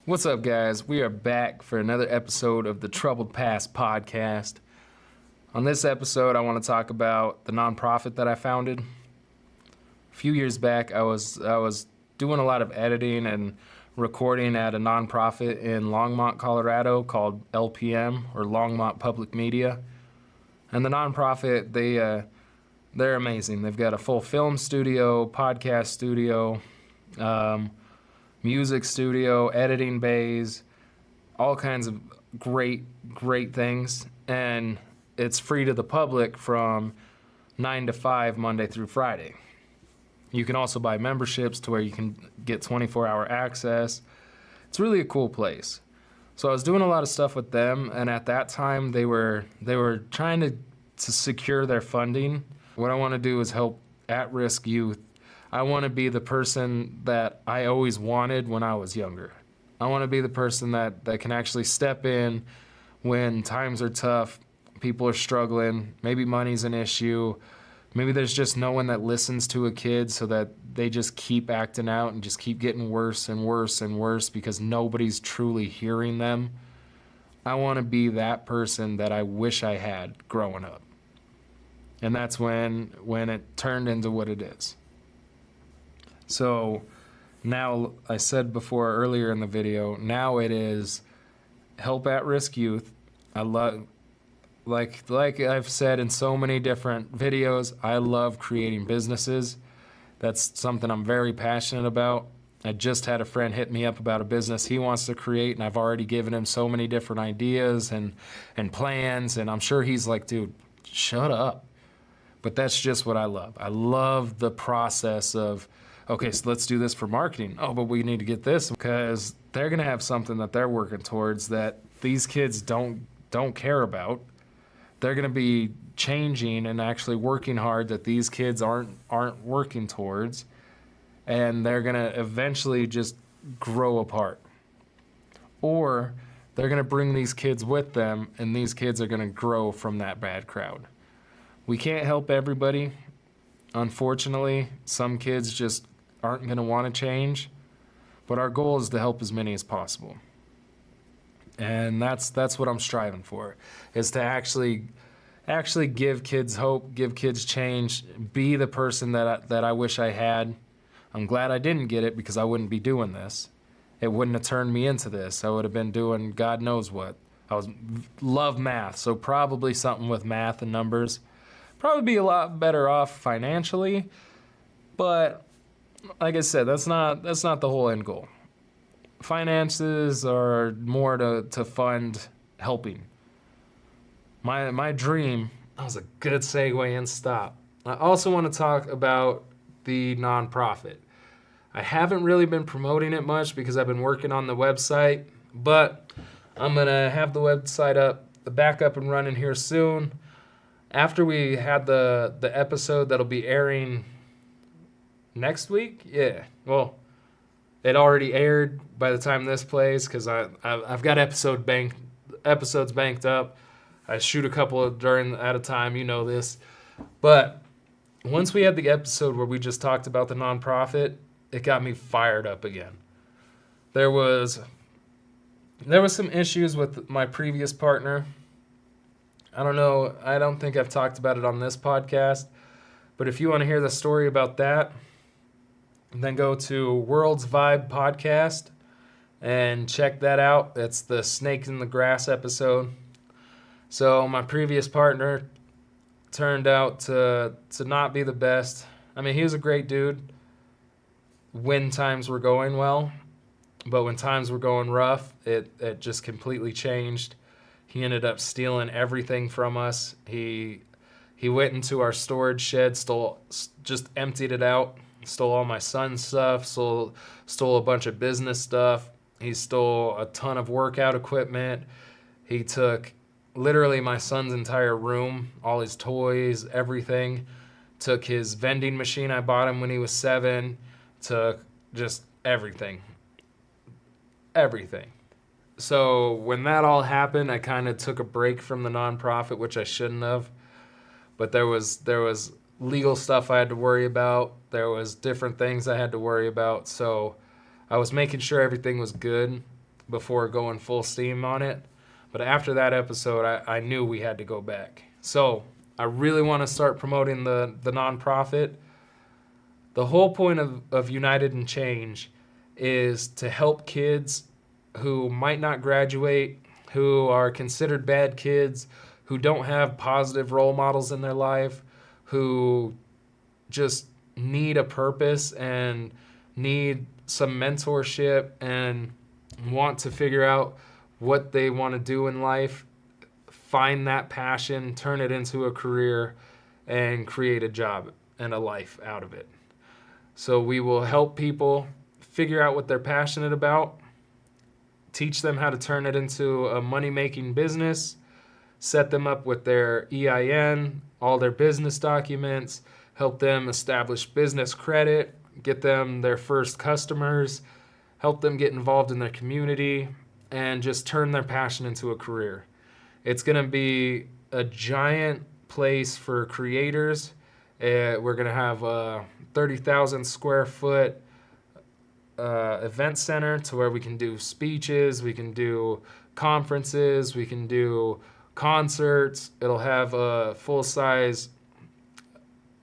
What's up, guys? We are back for another episode of the Troubled Past podcast. On this episode, I want to talk about the nonprofit that I founded. A few years back, I was doing a lot of editing and recording at a nonprofit in Longmont, Colorado called LPM, or Longmont Public Media. And the nonprofit, they're amazing. They've got a full film studio, podcast studio, music studio, editing bays, all kinds of great things. And it's free to the public from 9 to 5, Monday through Friday. You can also buy memberships to where you can get 24-hour access. It's really a cool place. So I was doing a lot of stuff with them, and at that time they were trying to secure their funding. What I want to do is help at-risk youth. I want to be the person that I always wanted when I was younger. I want to be the person that can actually step in when times are tough, people are struggling, maybe money's an issue. Maybe there's just no one that listens to a kid, so that they just keep acting out and just keep getting worse and worse and worse because nobody's truly hearing them. I want to be that person that I wish I had growing up. And that's when it turned into what it is. So now, I said before earlier in the video, now it is help at-risk youth. I love... Like I've said in so many different videos, I love creating businesses. That's something I'm very passionate about. I just had a friend hit me up about a business he wants to create, and I've already given him so many different ideas and plans, and I'm sure he's like, dude, shut up. But that's just what I love. I love the process of, okay, so let's do this for marketing. Oh, but we need to get this because they're going to have something that they're working towards that these kids don't care about. They're going to be changing and actually working hard that these kids aren't working towards, and they're going to eventually just grow apart. Or they're going to bring these kids with them, and these kids are going to grow from that bad crowd. We can't help everybody. Unfortunately, some kids just aren't going to want to change, but our goal is to help as many as possible. And that's what I'm striving for, is to actually give kids hope, give kids change, be the person that I wish I had. I'm glad I didn't get it because I wouldn't be doing this. It wouldn't have turned me into this. I would have been doing God knows what. Love math, so probably something with math and numbers. Probably be a lot better off financially, but like I said, that's not the whole end goal. Finances are more to fund helping. My dream, that was a good segue and stop. I also want to talk about the nonprofit. I haven't really been promoting it much because I've been working on the website, but I'm going to have the website back up and running here soon. After we had the episode that'll be airing next week, yeah, well, it already aired by the time this plays because I've got episodes banked up. I shoot a couple at a time, you know this. But once we had the episode where we just talked about the nonprofit, it got me fired up again. There was some issues with my previous partner. I don't know, I don't think I've talked about it on this podcast, but if you want to hear the story about that, then go to World's Vibe podcast and check that out. That's the Snake in the Grass episode. So my previous partner turned out to not be the best. I mean, he was a great dude when times were going well, but when times were going rough, it just completely changed. He ended up stealing everything from us. He went into our storage shed, just emptied it out, stole all my son's stuff, stole a bunch of business stuff. He stole a ton of workout equipment. He took literally my son's entire room, all his toys, everything. Took his vending machine I bought him when he was 7. Took just everything. Everything. So when that all happened, I kind of took a break from the nonprofit, which I shouldn't have. But there was legal stuff I had to worry about. There was different things I had to worry about. So I was making sure everything was good before going full steam on it. But after that episode, I knew we had to go back. So I really want to start promoting the nonprofit. The whole point of United in Change is to help kids who might not graduate, who are considered bad kids, who don't have positive role models in their life, who just need a purpose and need some mentorship and want to figure out what they want to do in life, find that passion, turn it into a career, and create a job and a life out of it. So we will help people figure out what they're passionate about, teach them how to turn it into a money-making business, set them up with their EIN, all their business documents, help them establish business credit, get them their first customers, help them get involved in their community, and just turn their passion into a career. It's going to be a giant place for creators. We're going to have a 30,000 square foot event center to where we can do speeches, we can do conferences, we can do concerts. It'll have a full-size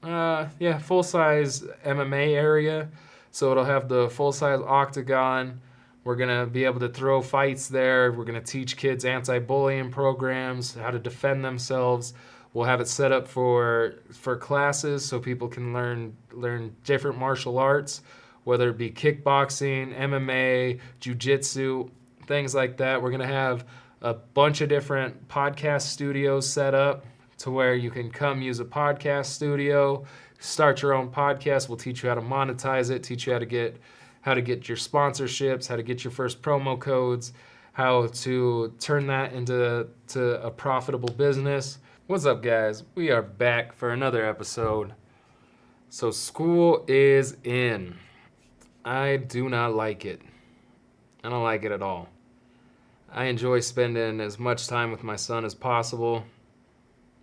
MMA area. So it'll have the full-size octagon. We're going to be able to throw fights there. We're going to teach kids anti-bullying programs, how to defend themselves. We'll have it set up for classes so people can learn different martial arts, whether it be kickboxing, MMA, jiu-jitsu, things like that. We're going to have a bunch of different podcast studios set up to where you can come use a podcast studio, start your own podcast. We'll teach you how to monetize it, teach you how to get your sponsorships, how to get your first promo codes, how to turn that into a profitable business. What's up, guys? We are back for another episode. So school is in. I do not like it. I don't like it at all. I enjoy spending as much time with my son as possible.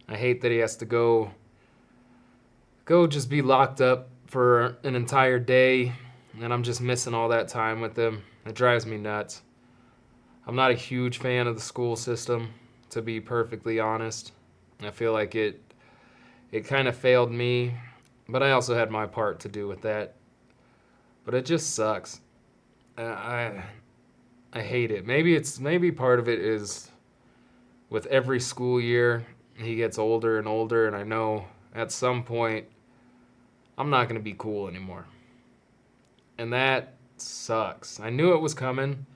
I hate that he has to go just be locked up for an entire day, and I'm just missing all that time with him. It drives me nuts. I'm not a huge fan of the school system, to be perfectly honest. I feel like it kind of failed me, but I also had my part to do with that. But it just sucks. I hate it. Maybe part of it is with every school year he gets older and older, and I know at some point I'm not going to be cool anymore. And that sucks. I knew it was coming.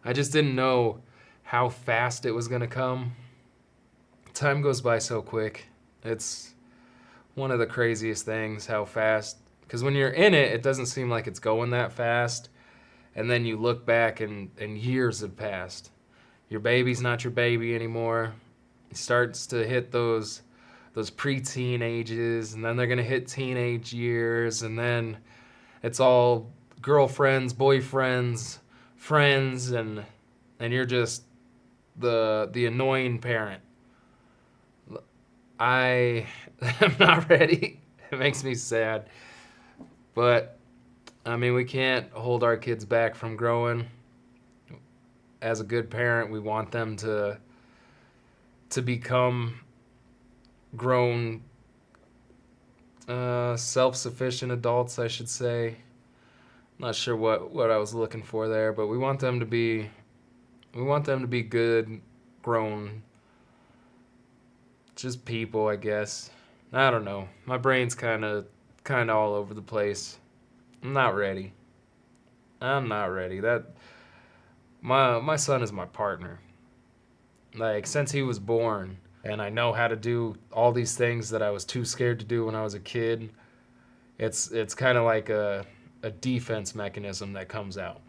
I just didn't know how fast it was going to come. Time goes by so quick. It's one of the craziest things, how fast. Because when you're in it, it doesn't seem like it's going that fast. And then you look back and years have passed. Your baby's not your baby anymore. It starts to hit those preteen ages, and then they're going to hit teenage years, and then it's all girlfriends, boyfriends, friends, and you're just the annoying parent. I am not ready. It makes me sad. But, I mean, we can't hold our kids back from growing. As a good parent, we want them to become grown, self-sufficient adults, I should say. Not sure what I was looking for there, but we want them to be good, grown, just people, I guess. I don't know. My brain's kind of kind of all over the place. I'm not ready. That my son is my partner. Like, since he was born, and I know how to do all these things that I was too scared to do when I was a kid. It's kind of like a defense mechanism that comes out.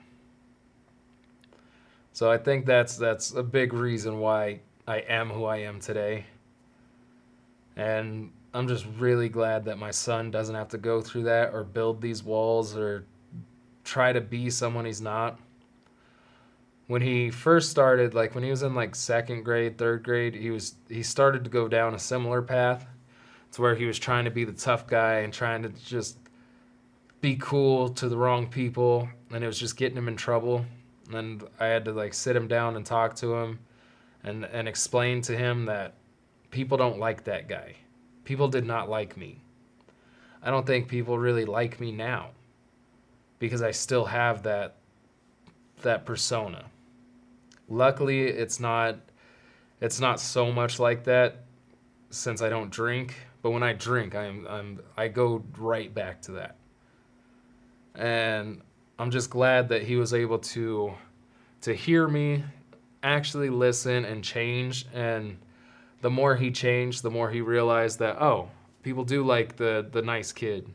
So I think that's a big reason why I am who I am today. And I'm just really glad that my son doesn't have to go through that or build these walls or try to be someone he's not. When he first started, like when he was in like second grade, third grade, he started to go down a similar path to where he was trying to be the tough guy and trying to just be cool to the wrong people, and it was just getting him in trouble. And I had to like sit him down and talk to him and explain to him that people don't like that guy. People did not like me. I don't think people really like me now because I still have that persona. Luckily, it's not so much like that since I don't drink. But when I drink, I go right back to that. And I'm just glad that he was able to hear me, actually listen and change. And the more he changed, the more he realized that, oh, people do like the nice kid,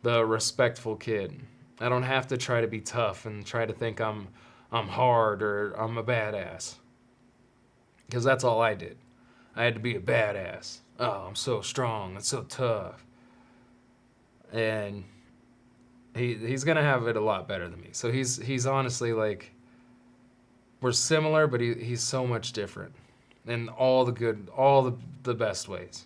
the respectful kid. I don't have to try to be tough and try to think I'm hard or I'm a badass. Because that's all I did. I had to be a badass. Oh, I'm so strong and so tough. And he's going to have it a lot better than me. So he's honestly like, we're similar, but he's so much different in all the best ways.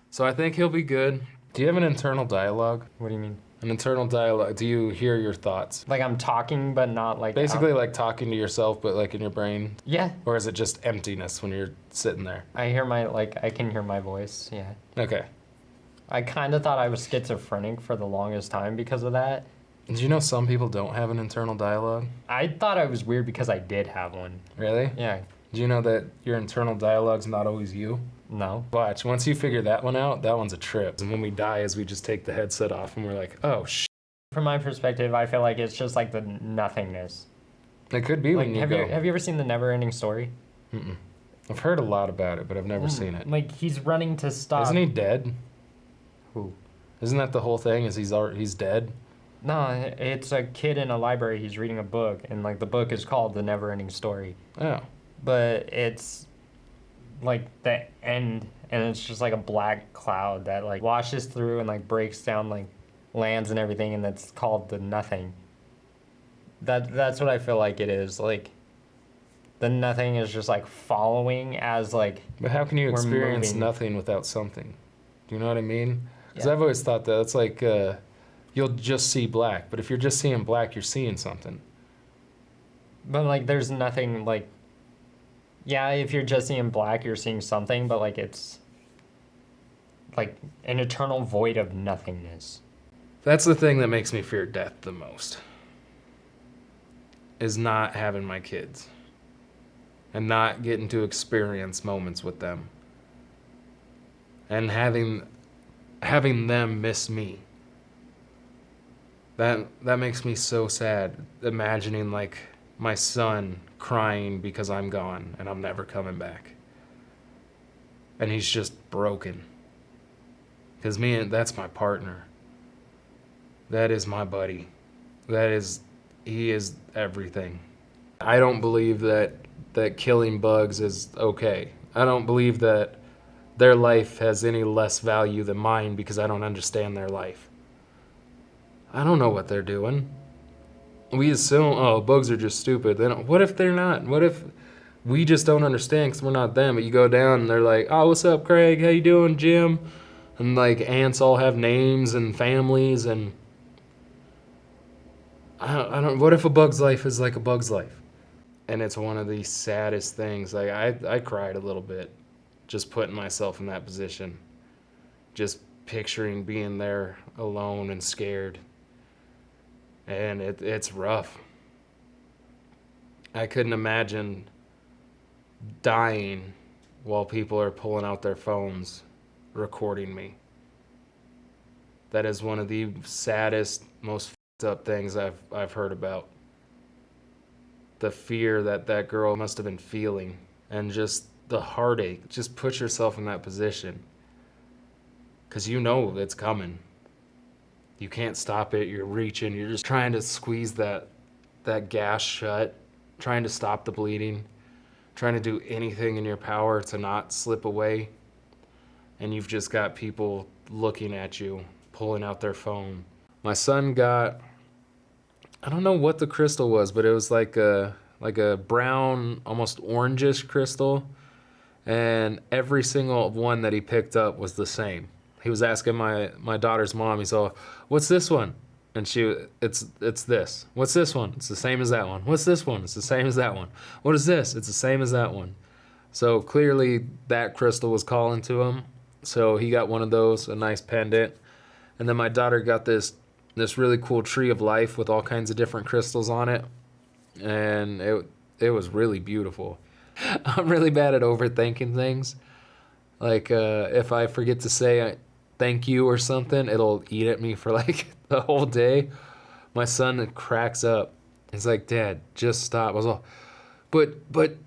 So I think he'll be good. Do you have an internal dialogue? What do you mean? An internal dialogue. Do you hear your thoughts? Like I'm talking, but not like Basically like talking to yourself, but like in your brain? Yeah. Or is it just emptiness when you're sitting there? I can hear my voice. Yeah. Okay. I kind of thought I was schizophrenic for the longest time because of that. Did you know some people don't have an internal dialogue? I thought I was weird because I did have one. Really? Yeah. Do you know that your internal dialogue's not always you? No. Watch, once you figure that one out, that one's a trip. And when we die is we just take the headset off and we're like, oh, From my perspective, I feel like it's just like the nothingness. It could be Like, when you have go. you ever seen The Never-Ending Story? Mm-mm. I've heard a lot about it, but I've never seen it. Like, he's running to stop. Isn't he dead? Who? Isn't that the whole thing? Is he's dead? No, it's a kid in a library. He's reading a book, and like the book is called The Never-Ending Story. Oh. But it's like the end, and it's just like a black cloud that like washes through and like breaks down like lands and everything, and that's called the nothing. That's what I feel like it is. Like the nothing is just like following as like. But how can you we're experience moving. nothing without something? Do you know what I mean? Because Yeah. I've always thought that it's like you'll just see black, but if you're just seeing black, you're seeing something. But like there's nothing like. Yeah, if you're just seeing black, you're seeing something, but like it's like an eternal void of nothingness. That's the thing that makes me fear death the most. Is not having my kids. And not getting to experience moments with them. And having them miss me. That makes me so sad. Imagining like my son crying because I'm gone and I'm never coming back. And he's just broken. Because that's my partner. That is my buddy. He is everything. I don't believe that killing bugs is okay. I don't believe that their life has any less value than mine because I don't understand their life. I don't know what they're doing. We assume, oh, bugs are just stupid. What if they're not? What if we just don't understand because we're not them? But you go down and they're like, oh, what's up, Craig? How you doing, Jim? And like ants all have names and families and I don't. What if a bug's life is like a bug's life? And it's one of the saddest things. Like I cried a little bit, just putting myself in that position, just picturing being there alone and scared. And it's rough. I couldn't imagine dying while people are pulling out their phones, recording me. That is one of the saddest, most fucked up things I've heard about. The fear that girl must have been feeling, and just the heartache. Just put yourself in that position, because you know it's coming. You can't stop it. You're reaching. You're just trying to squeeze that gas shut, trying to stop the bleeding, trying to do anything in your power to not slip away. And you've just got people looking at you, pulling out their phone. My son got, I don't know what the crystal was, but it was like a brown, almost orangish crystal. And every single one that he picked up was the same. He was asking my daughter's mom, he's all, what's this one? And it's this. What's this one? It's the same as that one. What's this one? It's the same as that one. What is this? It's the same as that one. So clearly that crystal was calling to him. So he got one of those, a nice pendant. And then my daughter got this really cool tree of life with all kinds of different crystals on it. And it was really beautiful. I'm really bad at overthinking things. Like if I forget to say thank you or something, it'll eat at me for like the whole day. My son cracks up. He's like, Dad, just stop. I was all, but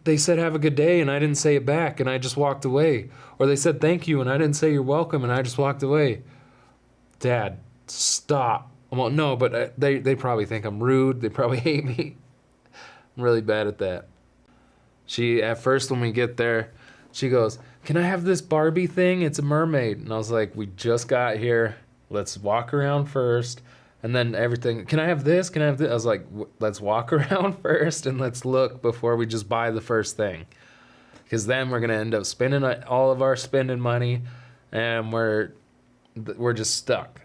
they said have a good day and I didn't say it back and I just walked away. Or they said thank you and I didn't say you're welcome and I just walked away. Dad, stop. I'm all, no, but they probably think I'm rude. They probably hate me. I'm really bad at that. She, at first when we get there, she goes, can I have this Barbie thing? It's a mermaid. And I was like, we just got here. Let's walk around first. And then everything, can I have this? Can I have this? I was like, let's walk around first and let's look before we just buy the first thing. Because then we're going to end up spending all of our spending money and we're just stuck.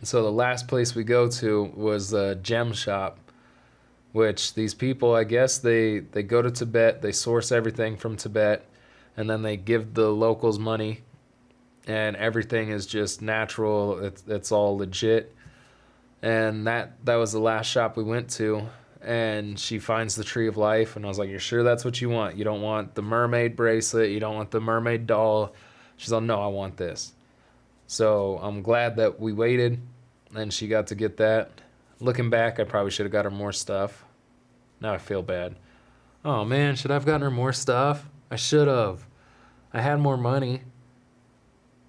So the last place we go to was a gem shop, which these people, I guess, they go to Tibet, they source everything from Tibet, and then they give the locals money, and everything is just natural. It's all legit. And that was the last shop we went to, and she finds the Tree of Life, and I was like, you're sure that's what you want? You don't want the mermaid bracelet, you don't want the mermaid doll? She's like, no, I want this. So I'm glad that we waited, and she got to get that. Looking back, I probably should have got her more stuff. Now I feel bad. Oh man, should I have gotten her more stuff? I should have. I had more money.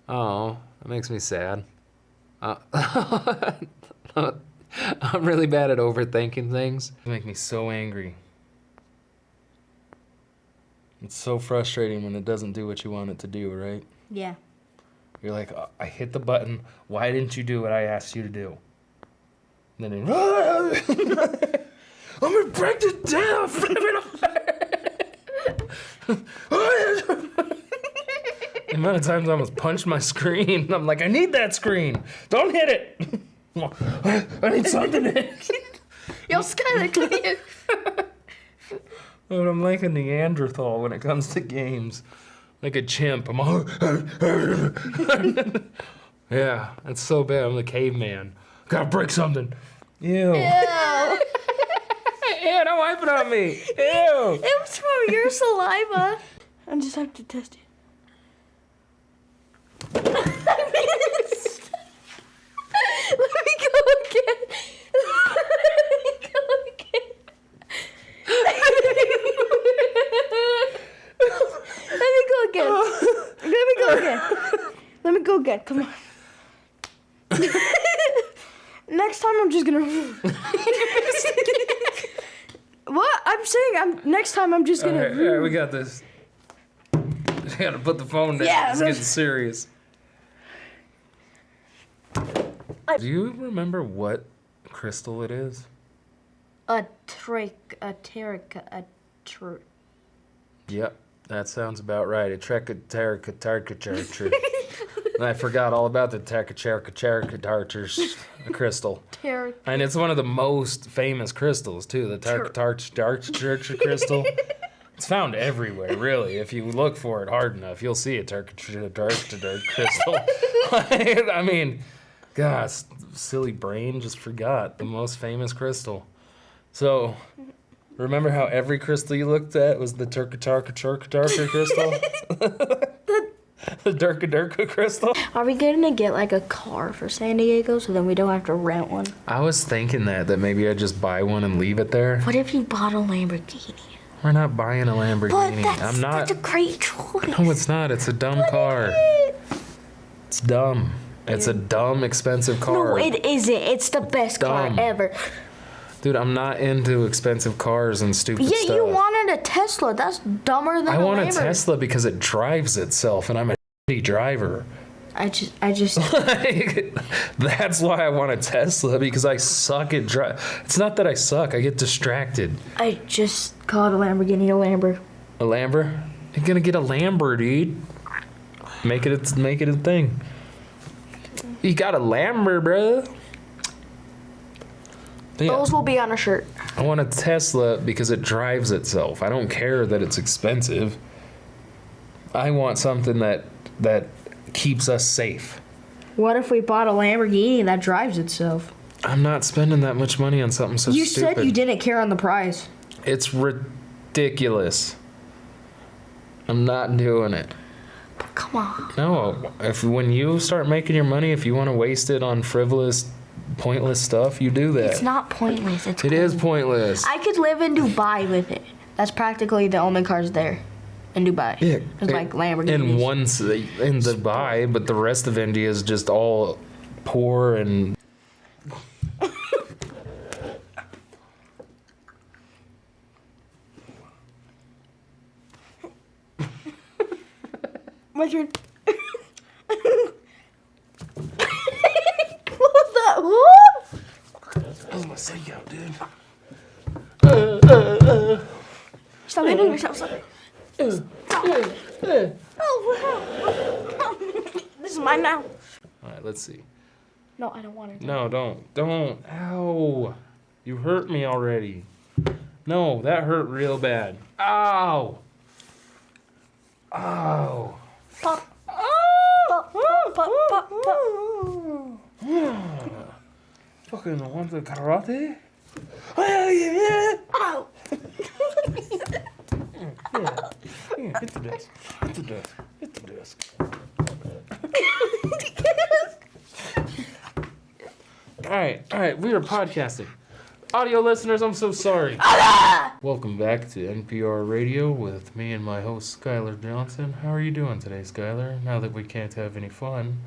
Oh, that makes me sad. I'm really bad at overthinking things. They make me so angry. It's so frustrating when it doesn't do what you want it to do, right? Yeah. You're like, oh, I hit the button. Why didn't you do what I asked you to do? And then I'm gonna break this down, flip it apart. The amount of times I almost punched my screen. I'm like, I need that screen. Don't hit it. I need something to hit. You're scared of it. But I'm like a Neanderthal when it comes to games. Like a chimp. I'm all... Yeah, it's so bad. I'm the caveman. Gotta break something. Ew. Ew. Ew, don't wipe it on me. Ew. It was from your saliva. I just have to test it. Let me go again. Let me go again. Let me go again. Let me go again. Let me go again. Come on. Next time I'm just gonna. What? I'm saying next time I'm just gonna. All right, we got this. I gotta put the phone down. Yeah, It's getting serious. Do you remember what crystal it is? Yep, that sounds about right. I forgot all about the crystal. And it's one of the most famous crystals, too, the crystal. It's found everywhere, really. If you look for it hard enough, you'll see a crystal. I mean, gosh, silly brain just forgot the most famous crystal. So, remember how every crystal you looked at was the crystal? The Durka crystal. Are we gonna get like a car for San Diego so then we don't have to rent one? I was thinking that maybe I'd just buy one and leave it there. What if you bought a Lamborghini? We're not buying a Lamborghini. But I'm not. that's a great choice. No, it's not. It's a dumb car. It's dumb. It's a dumb, expensive car. No, it isn't. It's the best car Dumb. ever. Dude, I'm not into expensive cars and stupid Yeah, stuff. you wanted a Tesla. That's dumber than I a want a Lamborghini. Tesla because it drives itself, and I'm a shitty driver. I just. Like, that's why I want a Tesla, because I suck at drive. It's not that I suck. I get distracted. I just called a Lamborghini a Lambo. A Lamber? You're gonna get a Lamber, dude. Make it a thing. You got a Lamber, bro. Yeah. Those will be on a shirt. I want a Tesla because it drives itself. I don't care that it's expensive. I want something that keeps us safe. What if we bought a Lamborghini that drives itself? I'm not spending that much money on something so You stupid. said you didn't care on the price. It's ridiculous. I'm not doing it. But come on. No, when you start making your money, if you want to waste it on frivolous, pointless stuff, you do that. It's not pointless. It's It cool. is pointless. I could live in Dubai with it. That's practically the only cars there in Dubai. Yeah, It's like Lamborghinis. in Dubai, but the rest of India is just all poor and. What's your... What was that? What? That's my psycho, dude. Stop hitting yourself. Stop. Oh, this is mine now. All right, let's see. No, I don't want it. No, don't. Ow! You hurt me already. No, that hurt real bad. Ow! Ow! Pop. Pop, pop, pop, pop, pop. Fucking want the karate? Oh, yeah. Ow. Yeah, hit the desk. Hit the desk. Hit the desk. All right, we are podcasting. Audio listeners, I'm so sorry. Welcome back to NPR Radio with me and my host, Skylar Johnson. How are you doing today, Skylar? Now that we can't have any fun,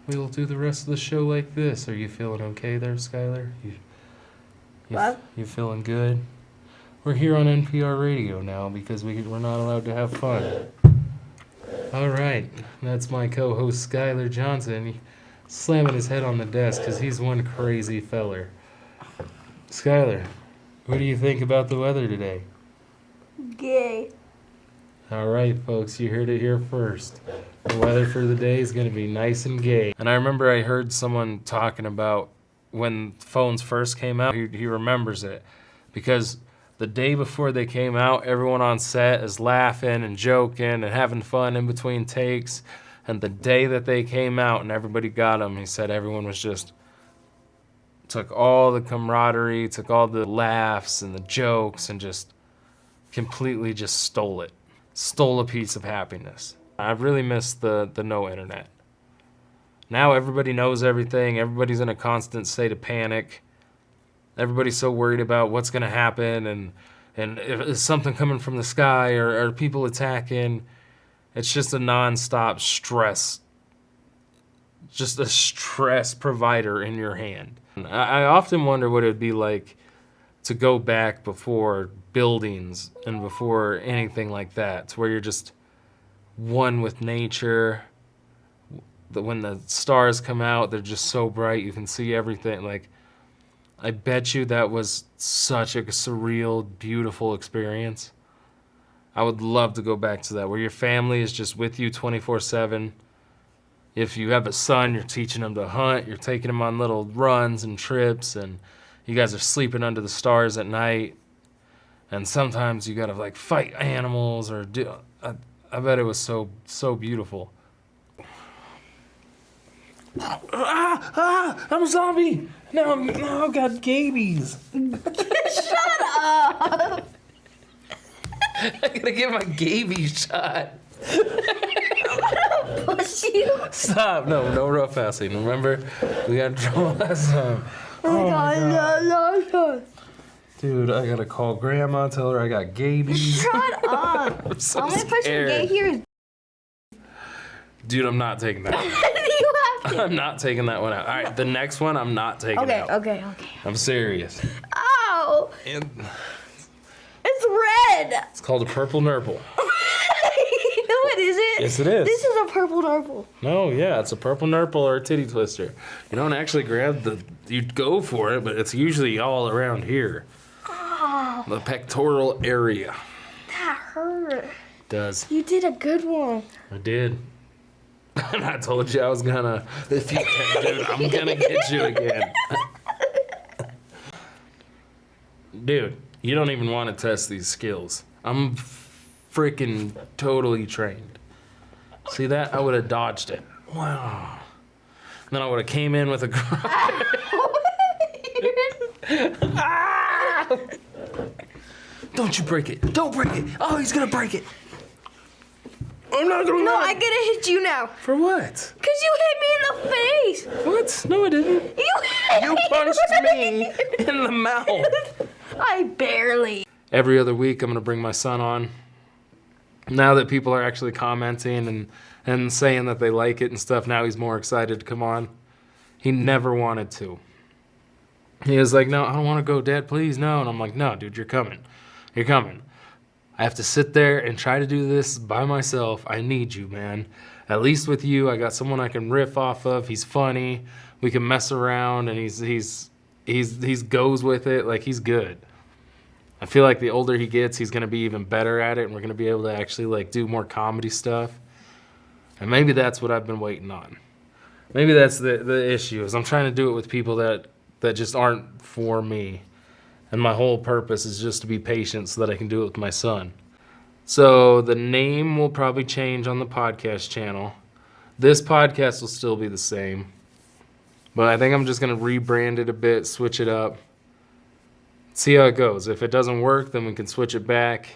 we will do the rest of the show like this. Are you feeling okay there, Skylar? What? You feeling good? We're here on NPR Radio now because we're not allowed to have fun. All right, that's my co-host, Skylar Johnson. He's slamming his head on the desk because he's one crazy feller. Skylar, what do you think about the weather today? Gay. All right, folks, you heard it here first. The weather for the day is going to be nice and gay. And I remember I heard someone talking about when phones first came out, he remembers it. Because the day before they came out, everyone on set is laughing and joking and having fun in between takes. And the day that they came out and everybody got them, he said everyone was just, took all the camaraderie, took all the laughs and the jokes and just completely just stole it. Stole a piece of happiness. I really miss the no internet. Now everybody knows everything. Everybody's in a constant state of panic. Everybody's so worried about what's going to happen and if is something coming from the sky or are people attacking. It's just a nonstop stress. Just a stress provider in your hand. I often wonder what it would be like to go back before buildings and before anything like that, to where you're just one with nature. When the stars come out, they're just so bright, you can see everything. Like, I bet you that was such a surreal, beautiful experience. I would love to go back to that, where your family is just with you 24/7. If you have a son, you're teaching him to hunt, you're taking him on little runs and trips, and you guys are sleeping under the stars at night. And sometimes you gotta like fight animals or do. I bet it was so beautiful. I'm a zombie. Now I've got scabies. Shut up. I gotta get my scabies shot. push you. Stop. No roughhousing. Remember? We got in trouble last time. Oh my god, no. Dude, I gotta call grandma, tell her I got gabies. Shut up. I'm so Only person scared. gay here is Dude, I'm not taking that one out. you have to. I'm not taking that one out. All right, the next one I'm not taking out. Okay. I'm serious. Ow! And It's red. it's called a purple nurple. No, it isn't. Yes, it is. This is a purple nurple. No, yeah, it's a purple nurple or a titty twister. You don't actually grab you'd go for it, but it's usually all around here. Oh, The pectoral area. that hurt. Does. You did a good one. I did. And I told you I was gonna, if you dude, I'm gonna get you again. Dude, you don't even want to test these skills. I'm freaking totally trained. See that? I would have dodged it. Wow. Then I would have came in with a Ah! Don't you break it. Don't break it. Oh, he's gonna break it. I'm not gonna No, let I'm gonna hit you now. For what? Cause you hit me in the face. What? No, I didn't. You punched me in the mouth. I barely. Every other week, I'm gonna bring my son on. Now that people are actually commenting and saying that they like it and stuff, now he's more excited to come on. He never wanted to. He was like, no, I don't want to go, Dad, please, no. And I'm like, no, dude, you're coming. You're coming. I have to sit there and try to do this by myself. I need you, man. At least with you, I got someone I can riff off of. He's funny. We can mess around, and he's goes with it. Like, he's good. I feel like the older he gets, he's gonna be even better at it, and we're gonna be able to actually like do more comedy stuff. And maybe that's what I've been waiting on. Maybe that's the issue, is I'm trying to do it with people that just aren't for me. And my whole purpose is just to be patient so that I can do it with my son. So the name will probably change on the podcast channel. This podcast will still be the same. But I think I'm just going to rebrand it a bit, switch it up. See how it goes. If it doesn't work, then we can switch it back.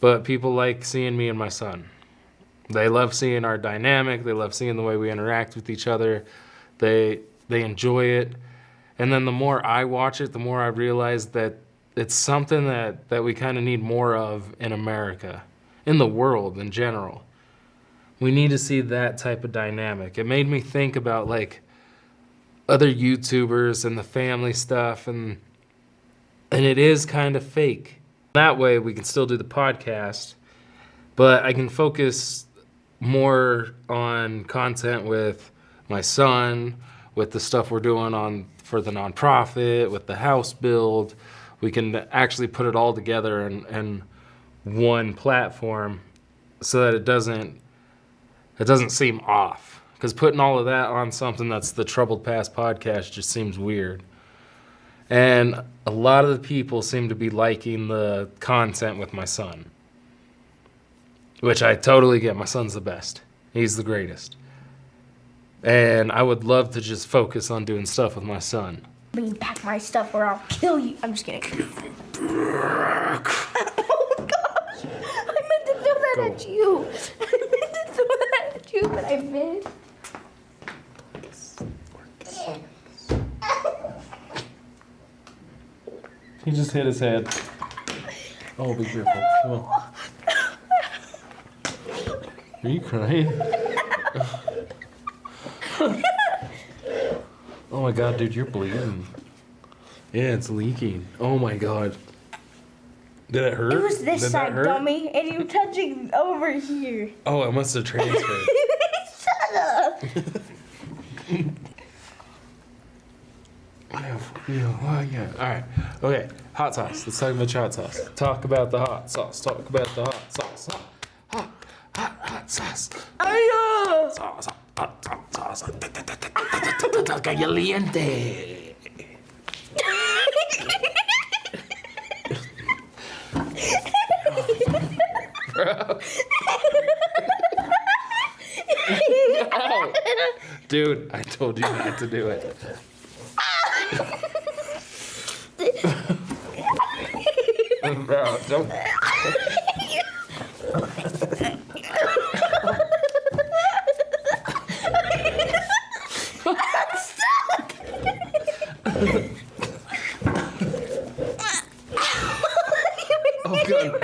But people like seeing me and my son. They love seeing our dynamic. They love seeing the way we interact with each other. They enjoy it. And then the more I watch it, the more I realize that it's something that we kind of need more of in America, in the world in general. We need to see that type of dynamic. It made me think about like other YouTubers and the family stuff, and it is kind of fake. That way we can still do the podcast, but I can focus more on content with my son, with the stuff we're doing for the nonprofit, with the house build. We can actually put it all together in one platform so that it doesn't seem off. Because putting all of that on something that's the Troubled Past podcast just seems weird. And a lot of the people seem to be liking the content with my son, which I totally get. My son's the best. He's the greatest. And I would love to just focus on doing stuff with my son. Bring back my stuff or I'll kill you. I'm just kidding. Oh gosh. I meant to throw that at you. I meant to throw that at you, but I missed. He just hit his head. Oh, be careful. Come on. Are you crying? Oh my god, dude, you're bleeding. Yeah, it's leaking. Oh my god. Did it hurt? It was this Did side, that hurt? dummy, and you touching over here. Oh, it must have transferred. Shut up. Yeah. All right. Okay. Hot sauce. Let's talk about your hot sauce. Talk about the hot sauce. Talk about the hot sauce. Hot sauce. Ay, Sauce. Hot sauce. Caliente. Bro. No. Dude, I told you not to do it. Bro, don't. Oh god.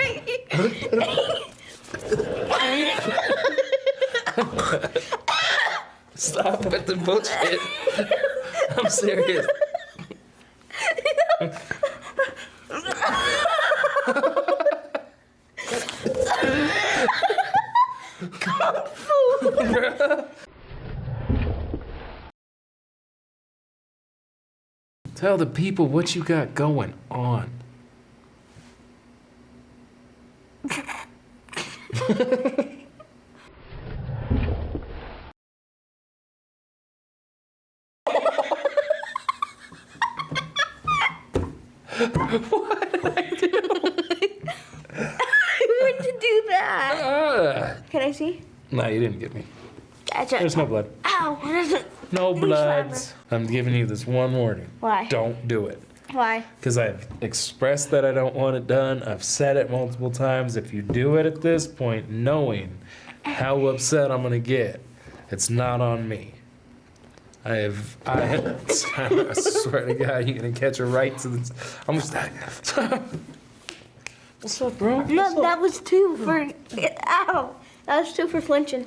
Stop with the bullshit. I'm serious. Tell the people what you got going on. I meant to do that. Can I see? No, you didn't get me. Gotcha. There's no blood. Ow, what is it? No bloods. I'm giving you this one warning. Why? Don't do it. Why? Because I've expressed that I don't want it done. I've said it multiple times. If you do it at this point, knowing how upset I'm gonna get, it's not on me. I swear to God, you're gonna catch a right to this. I'm just. What's up, bro? No, that was 2 for. Ow! That was 2 for flinching.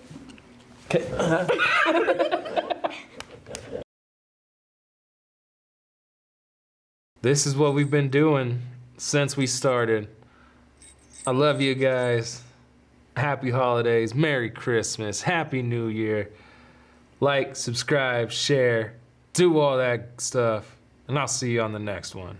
This is what we've been doing since we started. I love you guys. Happy holidays, Merry Christmas, Happy New Year. Like, subscribe, share, do all that stuff, and I'll see you on the next one.